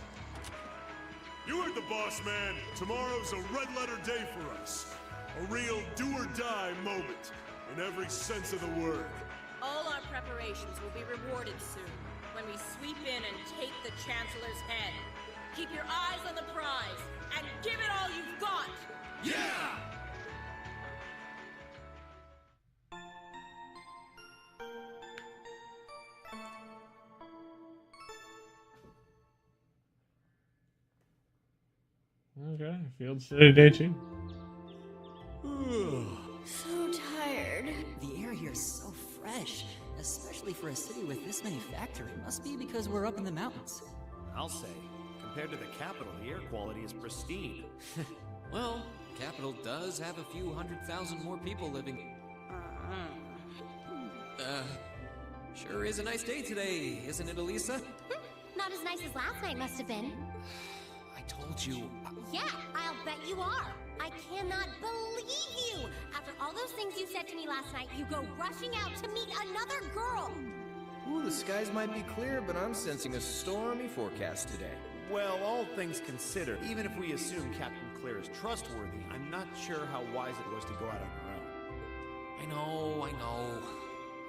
You heard the boss, man. Tomorrow's a red-letter day for us. A real do-or-die moment, in every sense of the word. All our preparations will be rewarded soon, when we sweep in and take the Chancellor's head. Keep your eyes on the prize, and give it all you've got! Yeah! okay, Field City Day 2. So tired. The air here is so fresh, especially for a city with this many factories. Must be because we're up in the mountains. I'll say, compared to the capital, the air quality is pristine. Well, Capital does have a few 100,000 more people living. Sure is a nice day today, isn't it, Elisa? Not as nice as last night must have been. I told you. Yeah, I'll bet you are. I cannot believe you! After all those things you said to me last night, you go rushing out to meet another girl! Ooh, the skies might be clear, but I'm sensing a stormy forecast today. Well, all things considered, even if we assume Captain Claire is trustworthy, I'm not sure how wise it was to go out on your own. I know.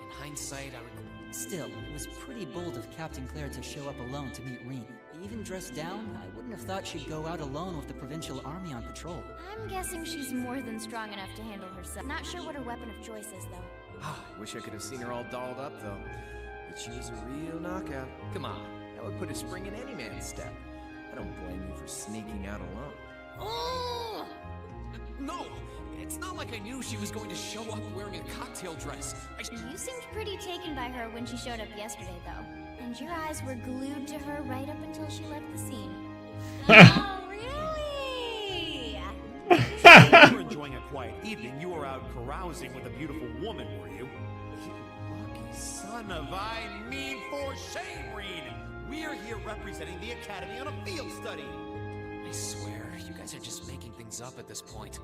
In hindsight, I regret. Still, it was pretty bold of Captain Claire to show up alone to meet Reen. Even dressed down, I wouldn't have thought she'd go out alone with the Provincial Army on patrol. I'm guessing she's more than strong enough to handle herself. Not sure what her weapon of choice is, though. Wish I could have seen her all dolled up, though. But she was a real knockout. Come on, that would put a spring in any man's step. I don't blame you for sneaking out alone. Oh! No! It's not like I knew she was going to show up wearing a cocktail dress. You seemed pretty taken by her when she showed up yesterday, though. And your eyes were glued to her right up until she left the scene. Oh, really? You were enjoying a quiet evening. You were out carousing with a beautiful woman, were you? You lucky son of I mean for shame, Reen! We're here representing the Academy on a field study! I swear, you guys are just making things up at this point.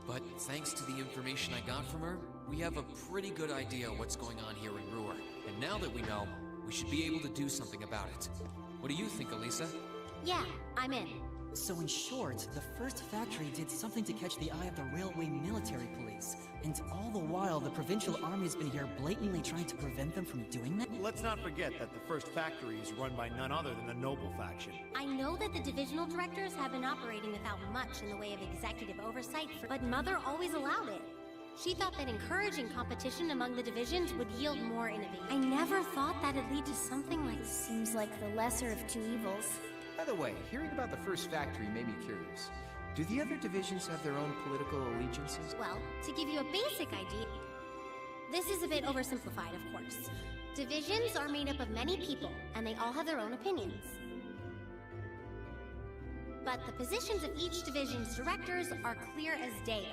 But thanks to the information I got from her, we have a pretty good idea what's going on here in Ruhr. And now that we know, we should be able to do something about it. What do you think, Elisa? Yeah, I'm in. So in short, the first factory did something to catch the eye of the Railway Military Police. And all the while, the Provincial Army's been here blatantly trying to prevent them from doing that? Let's not forget that the first factory is run by none other than the Noble faction. I know that the divisional directors have been operating without much in the way of executive oversight, but Mother always allowed it. She thought that encouraging competition among the divisions would yield more innovation. I never thought that'd lead to something like this. Seems like the lesser of two evils. By the way, hearing about the first factory made me curious. Do the other divisions have their own political allegiances? Well, to give you a basic idea, This is a bit oversimplified, of course. Divisions are made up of many people, and they all have their own opinions. But the positions of each division's directors are clear as day.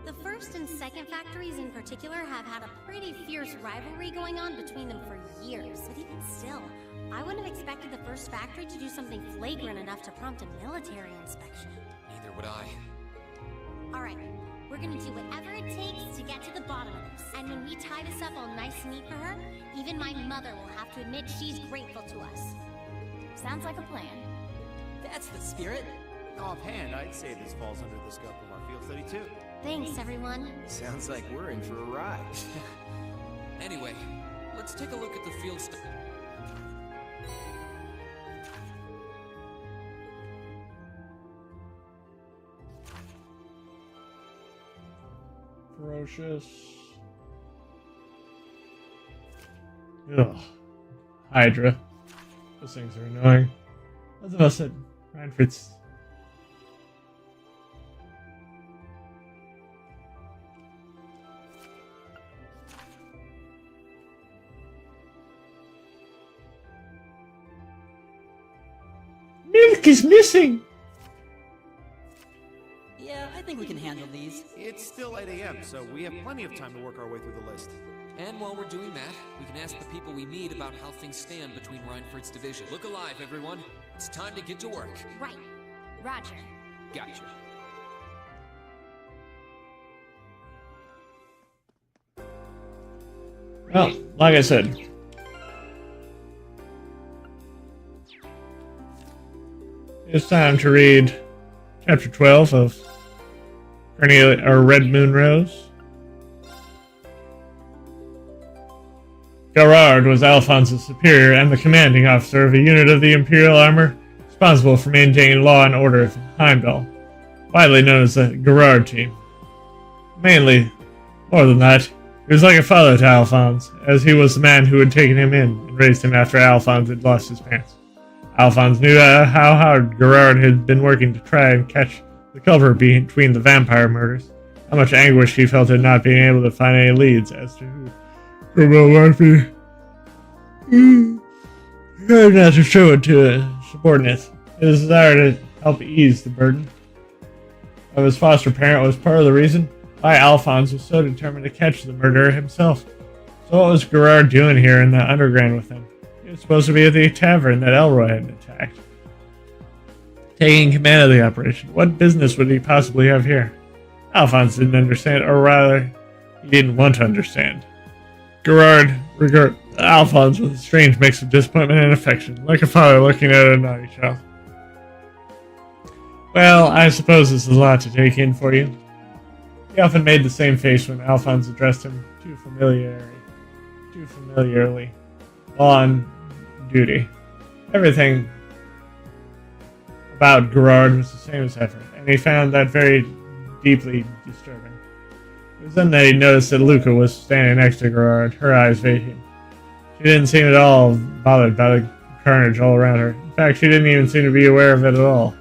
The first and second factories in particular have had a pretty fierce rivalry going on between them for years. But even still, I wouldn't have expected the first factory to do something flagrant enough to prompt a military inspection. Neither would I. Alright, we're gonna do whatever it takes to get to the bottom of this. And when we tie this up all nice and neat for her, even my mother will have to admit she's grateful to us. Sounds like a plan. That's the spirit. Offhand, I'd say this falls under the scope of our field study too. Thanks, everyone. Sounds like we're in for a ride. Anyway, let's take a look at the field study. Ferocious. Ugh. Hydra. Those things are annoying. Both of us said Reinford's. Milk is missing! Yeah, I think we can handle these. It's still 8 a.m., so we have plenty of time to work our way through the list. And while we're doing that, we can ask the people we meet about how things stand between Reinford's division. Look alive, everyone. It's time to get to work. Right. Roger. Gotcha. Well, like I said, it's time to read Chapter 12 of Cornelia, or Red Moon Rose. Gerard was Alphonse's superior and the commanding officer of a unit of the Imperial Armor responsible for maintaining law and order in Heimdall, widely known as the Gerard team. Mainly, more than that, he was like a father to Alphonse, as he was the man who had taken him in and raised him after Alphonse had lost his parents. Alphonse knew how hard Gerard had been working to try and catch the culprit between the vampire murders, how much anguish he felt at not being able to find any leads as to who criminal Murphy. Tried not to show it to subordinates. His desire to help ease the burden of his foster parent was part of the reason why Alphonse was so determined to catch the murderer himself. So what was Gerard doing here in the underground with him? He was supposed to be at the tavern that Elroy had attacked, taking command of the operation. What business would he possibly have here? Alphonse didn't understand, or rather, he didn't want to understand. Gerard regarded Alphonse with a strange mix of disappointment and affection, like a father looking at a naughty child. Well, I suppose this is a lot to take in for you. He often made the same face when Alphonse addressed him too familiarly, while on duty. Everything about Gerard was the same as ever, and he found that very deeply disturbing. It was then that he noticed that Luca was standing next to Gerard, her eyes vacant. She didn't seem at all bothered by the carnage all around her. In fact, she didn't even seem to be aware of it at all.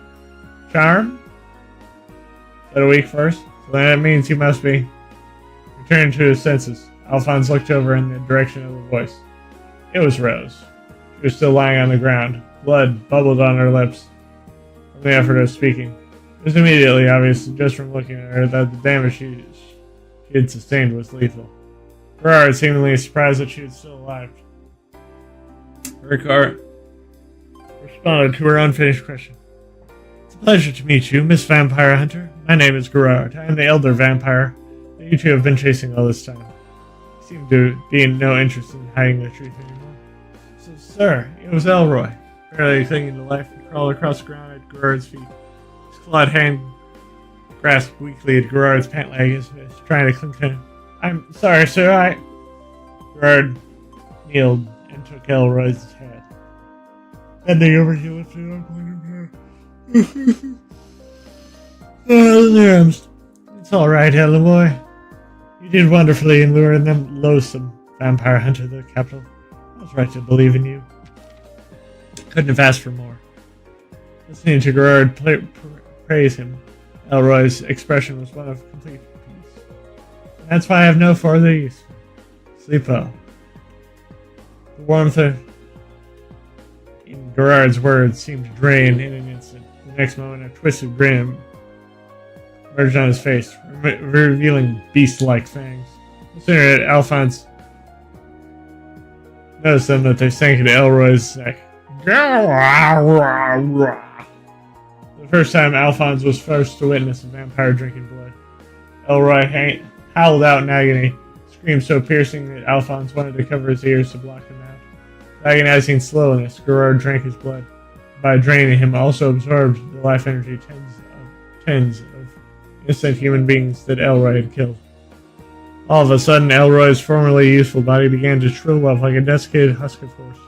Charm? Is that a weak first? So then that means he must be. Returning to his senses, Alphonse looked over in the direction of the voice. It was Rose. She was still lying on the ground. Blood bubbled on her lips from the effort of speaking. It was immediately obvious, just from looking at her, that the damage she had sustained was lethal. Gerard, seemingly surprised that she was still alive, Ricard responded to her unfinished question. It's a pleasure to meet you, Miss Vampire Hunter. My name is Gerard. I am the elder vampire that you two have been chasing all this time. You seem to be in no interest in hiding the truth anymore. So, sir, it was Elroy. Barely clinging to life, he crawled across the ground at Gerard's feet. His clawed hand grasped weakly at Gerard's pant leg as he was trying to cling to him. I'm sorry, sir, Gerard kneeled and took Elroy's hand. Bending over, he lifted it up on his hair. It's alright, Ella boy. You did wonderfully in luring them loathsome vampire hunter to the capital. I was right to believe in you. Couldn't have asked for more. Listening to Gerard praise him, Elroy's expression was one of complete peace. And that's why I have no further use. Sleep well. The warmth in Gerard's words seemed to drain in an instant. The next moment, a twisted grin emerged on his face, revealing beast-like fangs. No sooner had Alphonse noticed them that they sank into Elroy's neck. The first time Alphonse was forced to witness a vampire drinking blood. Elroy howled out in agony, screamed so piercing that Alphonse wanted to cover his ears to block them out. With agonizing slowness, Gerard drank his blood. By draining him, also absorbed the life energy tens of innocent human beings that Elroy had killed. All of a sudden, Elroy's formerly youthful body began to shrivel up like a desiccated husk of horse.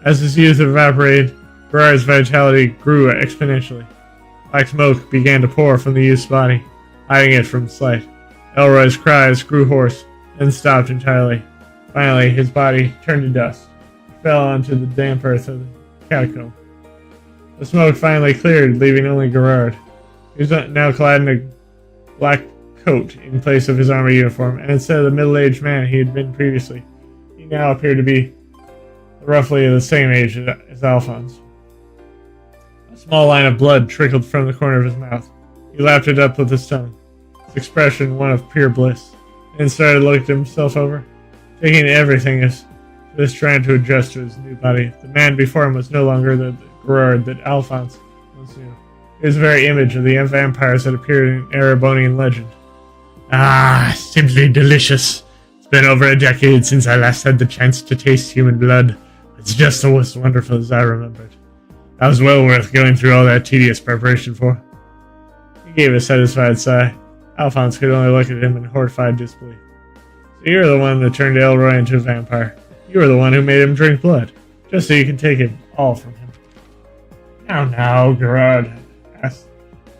As his youth evaporated, Gerard's vitality grew exponentially. Black smoke began to pour from the youth's body, hiding it from sight. Elroy's cries grew hoarse, then stopped entirely. Finally, his body turned to dust. He fell onto the damp earth of the catacomb. The smoke finally cleared, leaving only Gerard. He was now clad in a black coat in place of his armor uniform, and instead of the middle-aged man he had been previously, he now appeared to be roughly the same age as Alphonse. A small line of blood trickled from the corner of his mouth. He lapped it up with his tongue, his expression one of pure bliss, and started looking himself over, taking everything as just trying to adjust to his new body. The man before him was no longer the Gerard that Alphonse once knew. He was the very image of the vampires that appeared in Erebonian legend. Ah, simply delicious. It's been over a decade since I last had the chance to taste human blood. It's just as wonderful as I remembered. That was well worth going through all that tedious preparation for. He gave a satisfied sigh. Alphonse could only look at him in horrified disbelief. So you're the one that turned Elroy into a vampire. You were the one who made him drink blood, just so you can take it all from him. Now, Gerard asked.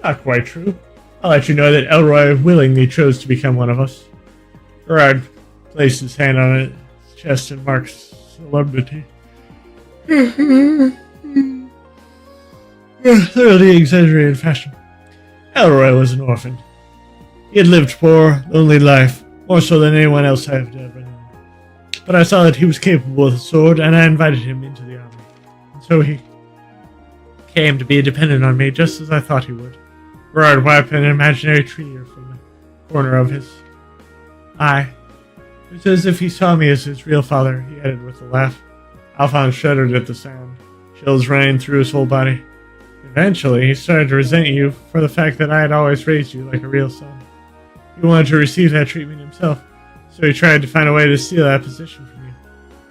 Not quite true. I'll let you know that Elroy willingly chose to become one of us. Gerard placed his hand on his chest and marked solemnity. Thoroughly exaggerated fashion. Elroy was an orphan. He had lived poor, lonely life, more so than anyone else I have ever known. But I saw that he was capable with a sword, and I invited him into the army. And so he came to be dependent on me, just as I thought he would. Gerard wiped an imaginary tear from the corner of his eye. It was as if he saw me as his real father, he added with a laugh. Alphonse shuddered at the sound, chills running through his whole body. Eventually, he started to resent you for the fact that I had always raised you like a real son. He wanted to receive that treatment himself, so he tried to find a way to steal that position from you.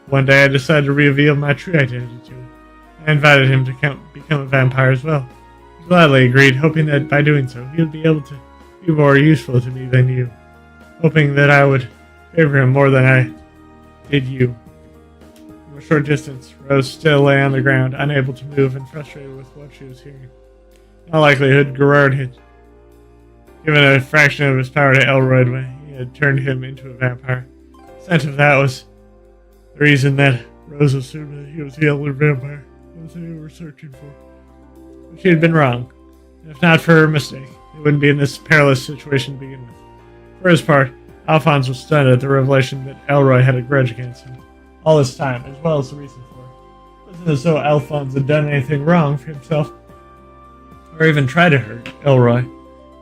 One day, I decided to reveal my true identity to him. I invited him to become a vampire as well. He gladly agreed, hoping that by doing so, he would be able to be more useful to me than you, hoping that I would favor him more than I did you. From a short distance, Rose still lay on the ground, unable to move and frustrated with what she was hearing. In all likelihood, Gerard had given a fraction of his power to Elroy when he had turned him into a vampire. The sense of that was the reason that Rose assumed that he was the elder vampire that they were searching for. But she had been wrong. And if not for her mistake, they wouldn't be in this perilous situation to begin with. For his part, Alphonse was stunned at the revelation that Elroy had a grudge against him. All this time, as well as the reason for it. It wasn't as though Alphonse had done anything wrong for himself, or even tried to hurt Elroy.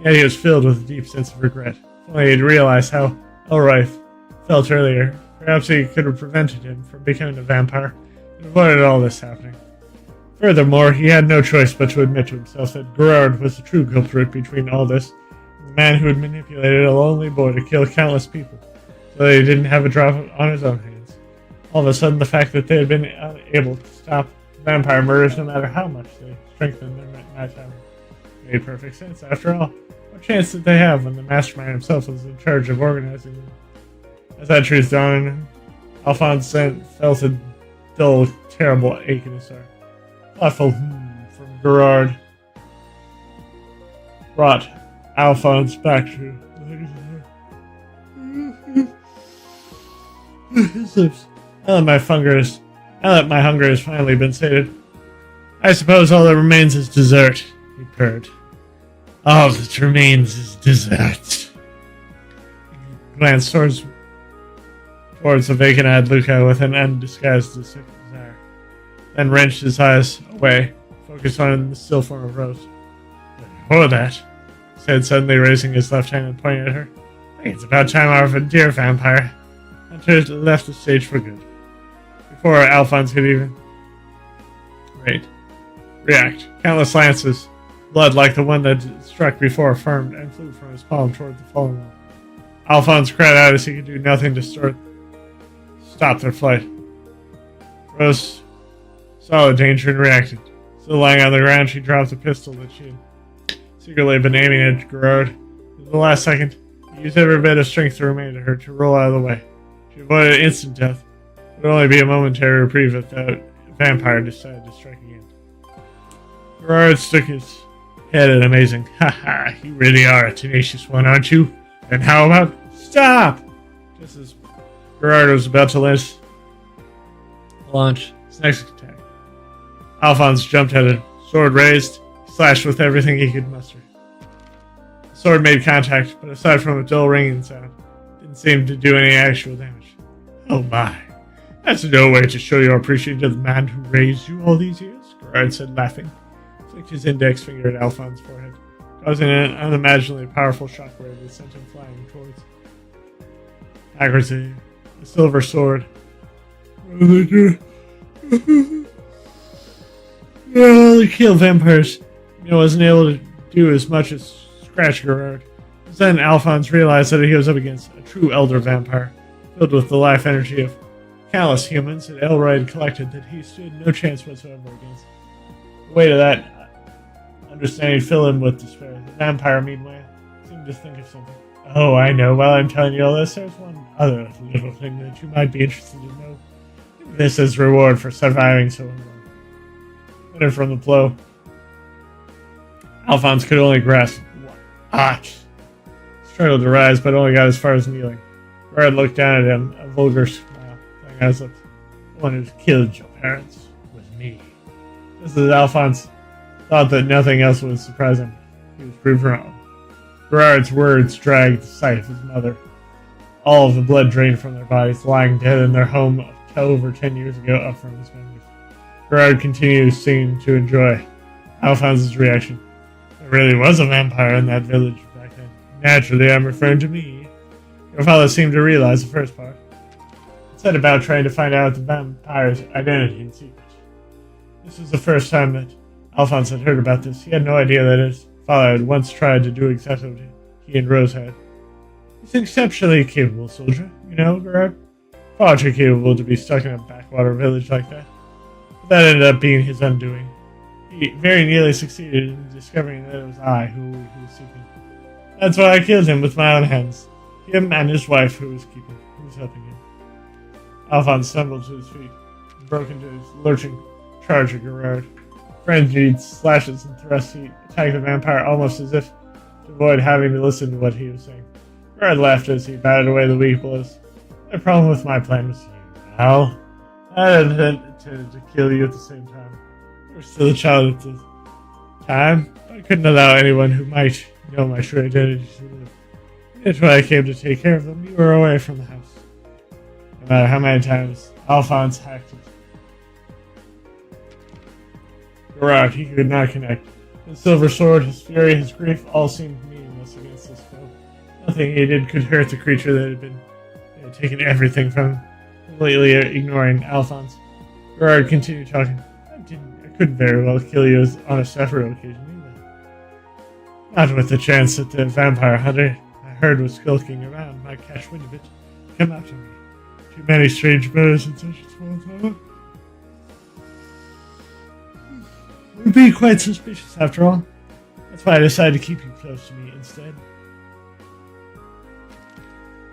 Yet he was filled with a deep sense of regret. If only he'd realized how Elroy felt earlier, perhaps he could have prevented him from becoming a vampire and avoided all this happening. Furthermore, he had no choice but to admit to himself that Gerard was the true culprit between all this, the man who had manipulated a lonely boy to kill countless people, so that he didn't have a drop on his own hands. All of a sudden, the fact that they had been unable to stop vampire murders, no matter how much they strengthened their nighttime, made perfect sense. After all, what chance did they have when the mastermind himself was in charge of organizing them? As that truth dawned on him, Alphonse felt a dull, terrible ache in his heart. Thoughtful from Gerard brought Alphonse back to his lips. Now that my hunger has finally been sated, I suppose all that remains is dessert, he purred. All that remains is dessert. He glanced towards towards the vacant-eyed Luca with an undisguised desire, then wrenched his eyes away, focused on the still form of Rose. "Before that," he said, suddenly raising his left hand and pointing at her, "I think it's about time our dear vampire Hunter left the stage for good." Before Alphonse could even react, countless lances, blood like the one that struck before, firmed and flew from his palm toward the fallen one. Alphonse cried out as he could do nothing to stop their flight. Rose saw the danger and reacted. Still lying on the ground, she dropped the pistol that she had secretly been aiming at Gerard. In the last second, she used every bit of strength that remained to her to roll out of the way. She avoided instant death. It would only be a momentary reprieve if the vampire decided to strike again. Gerard stuck his head in amazing. "Ha ha, you really are a tenacious one, aren't you? And how about... Stop!" Just as Gerard was about to launch his next attack, Alphonse jumped at it, sword raised, slashed with everything he could muster. The sword made contact, but aside from a dull ringing sound, didn't seem to do any actual damage. "Oh my, that's no way to show your appreciation to the man who raised you all these years," Gerard said, laughing. Flicked his index finger at Alphonse's forehead, causing an unimaginably powerful shockwave that sent him flying towards accuracy. A silver sword. To kill vampires, wasn't able to do as much as scratch Gerard. Then Alphonse realized that he was up against a true elder vampire, filled with the life energy of countless humans that Elroy collected that he stood no chance whatsoever against. The weight of that understanding filled him with despair. The vampire, meanwhile, seemed to think of something. "Oh, I know. While I'm telling you all this, there's one other little thing that you might be interested to know. This is reward for surviving so long." Winning from the blow, Alphonse could only grasp He struggled to rise, but only got as far as kneeling. Gerard looked down at him, a vulgar smile playing on his lips. "The one who killed your parents was me." Just as Alphonse thought that nothing else would surprise him, he was proved wrong. Gerard's words dragged the sight of his mother. All of the blood drained from their bodies, lying dead in their home over 10 years ago, up from his memories. Gerard continued to seem to enjoy Alphonse's reaction. "There really was a vampire in that village back then. Naturally, I'm referring to me." Your father seemed to realize the first part. He set about trying to find out the vampire's identity in secret. This was the first time that Alphonse had heard about this. He had no idea that his father had once tried to do exactly what he and Rose had. "He's an exceptionally capable soldier, Gerard. Far too capable to be stuck in a backwater village like that. But that ended up being his undoing. He very nearly succeeded in discovering that it was I who he was seeking. That's why I killed him with my own hands. Him and his wife who was helping him." Alphonse stumbled to his feet and broke into his lurching charge at Gerard. Frenzied slashes and thrusts, he attacked the vampire almost as if to avoid having to listen to what he was saying. Gerard laughed as he batted away the weak blows. "The problem with my plan was you, Al. I had intended to kill you at the same time. You were still a child at the time, but I couldn't allow anyone who might know my true identity to live. That's why I came to take care of them. You were away from the house." No matter how many times Alphonse hacked it, Gerard, he could not connect. His silver sword, his fury, his grief, all seemed meaningless against this foe. Nothing he did could hurt the creature that had taken everything from him, completely ignoring Alphonse. Gerard continued talking. I couldn't very well kill you on a separate occasion either. Not with the chance that the vampire hunter I heard was skulking around might catch wind of it and come after me. Too many strange birds in such a small town. Would be quite suspicious after all. That's why I decided to keep you close to me instead.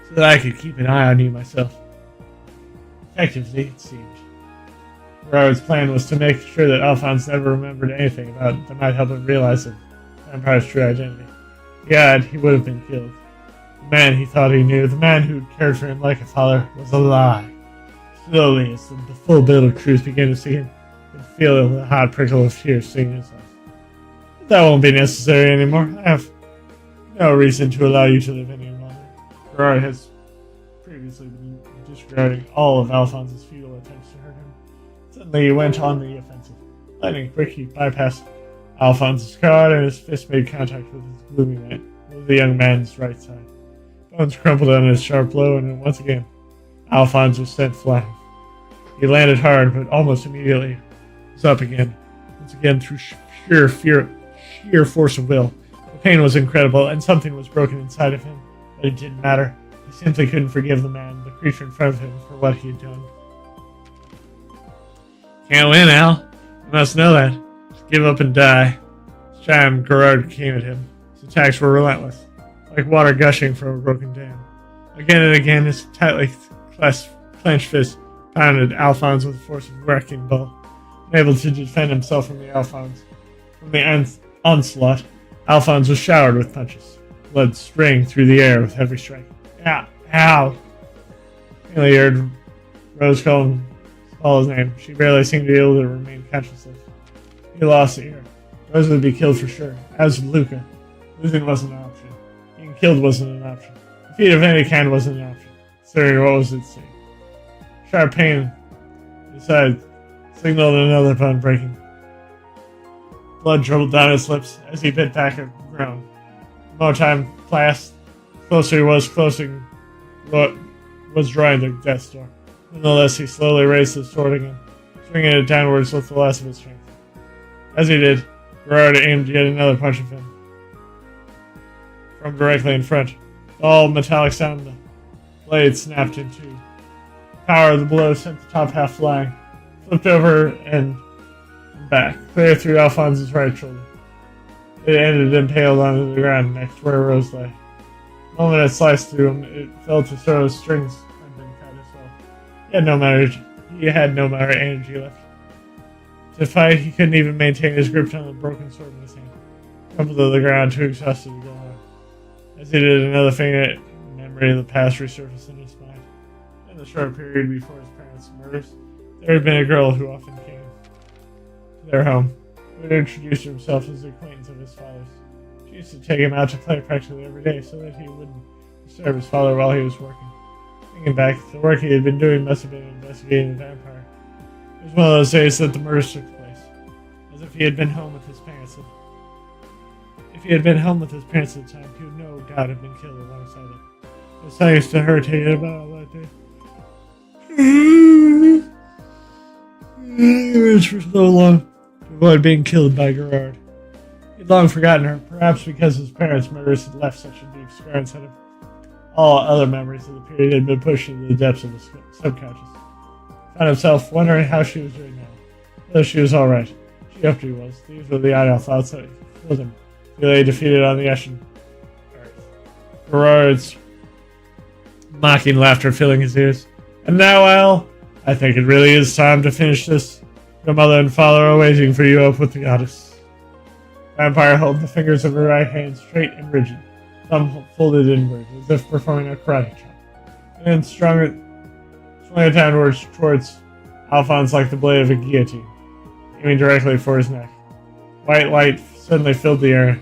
So that I could keep an eye on you myself. Effectively, it seemed. Gerard's plan was to make sure that Alphonse never remembered anything about it that might help him realize the vampire's true identity. God, he would have been killed. The man he thought he knew, the man who cared for him like a father, was a lie. Slowly, as the full bill of truth began to sink in, he could feel the hot prickle of fear stinging his life. But that won't be necessary anymore. I have no reason to allow you to live any longer. Gerard has previously previously been disregarding all of Alphonse's futile attempts to hurt him. Suddenly he went on the offensive. Lightning quick, he bypassed Alphonse's guard, and his fist made contact with his gloomy man, with the young man's right side. Bones crumpled under his sharp blow, and then once again, Alphonse was sent flying. He landed hard, but almost immediately was up again. Once again, through sheer force of will. The pain was incredible, and something was broken inside of him, but it didn't matter. He simply couldn't forgive the man, the creature in front of him, for what he had done. Can't win, Al. You must know that. Just give up and die. This time, Gerard came at him. His attacks were relentless, like water gushing from a broken dam. Again and again, his tightly clenched fist pounded Alphonse with the force of a wrecking ball. Unable to defend himself from the onslaught, Alphonse was showered with punches. Blood spraying through the air with every strike. Ow! Ow! Finally heard Rose call his name. She barely seemed to be able to remain conscienceless. He lost the ear. Rose would be killed for sure, as would Luca. Losing wasn't an option. Being killed wasn't an option. Defeat of any kind wasn't an option, considering what was at stake. Sharp pain inside signaled another bone breaking. Blood dribbled down his lips as he bit back a groan. The more time passed, closer he was drawing the death's door. Nonetheless, he slowly raised his sword again, swinging it downwards with the last of his strength. As he did, Gerard aimed yet another punch at him. From directly in front, the all metallic sound, the blade snapped in two. The power of the blow sent the top half flying, flipped over and back, clear through Alphonse's right shoulder. It ended impaled onto the ground next to where Rose lay. The moment it sliced through him, it fell to Soro's strings had been cut as well. He had no more energy left. To fight, he couldn't even maintain his grip on the broken sword in his hand. Crumpled to the ground, too exhausted to go on. As he did, another faint memory of the past resurfaced in his mind. In the short period before his parents' murders, there had been a girl who often came to their home, who had introduced himself as the acquaintance of his father's. She used to take him out to play practically every day so that he wouldn't disturb his father while he was working. Thinking back, the work he had been doing must have been investigating the vampire. It was one of those days that the murders took place, as if he had been home with his parents. If he had been home with his parents at the time, he would no doubt have been killed alongside them. It was thanks to her taking him out all that day. He was for so long to avoid being killed by Gerard. He'd long forgotten her, perhaps because his parents' murders had left such a deep scar inside him. All other memories of the period had been pushed into the depths of his subconscious. Found himself wondering how she was doing now, whether she was alright. She hoped he was. These were the idle thoughts that filled him. He lay defeated on the ashen earth. Gerard's mocking laughter filling his ears. And now, Al, I think it really is time to finish this. Your mother and father are waiting for you up with the goddess. Vampire held the fingers of her right hand straight and rigid, thumb folded inward, as if performing a karate chop, and then swung it downwards towards Alphonse like the blade of a guillotine, aiming directly for his neck. White light suddenly filled the air,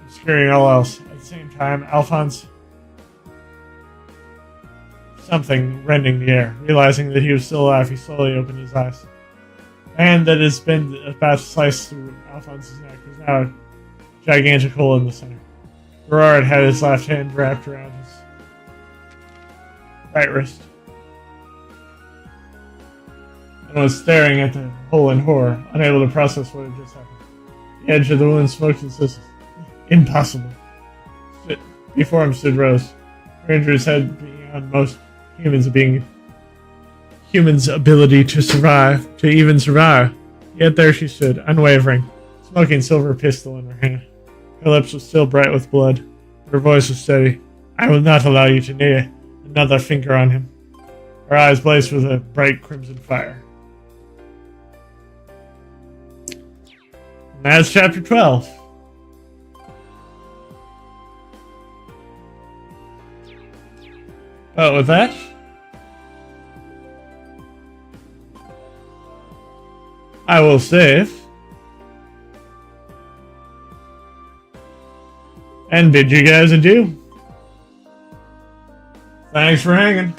obscuring all else. At the same time, Alphonse something rending the air. Realizing that he was still alive, he slowly opened his eyes. The hand that has been about to slice through Alphonse's neck was now a gigantic hole in the center. Gerard had his left hand wrapped around his right wrist and was staring at the hole in horror, unable to process what had just happened. The edge of the wound smoked his senses. Impossible. Before him stood Rose. Her injuries had beyond most humans' ability to survive, to even survive. Yet there she stood, unwavering, smoking silver pistol in her hand. Her lips were still bright with blood. Her voice was steady. I will not allow you to lay another finger on him. Her eyes blazed with a bright crimson fire. And that's chapter 12. But with that, I will save and bid you guys adieu. Thanks for hanging.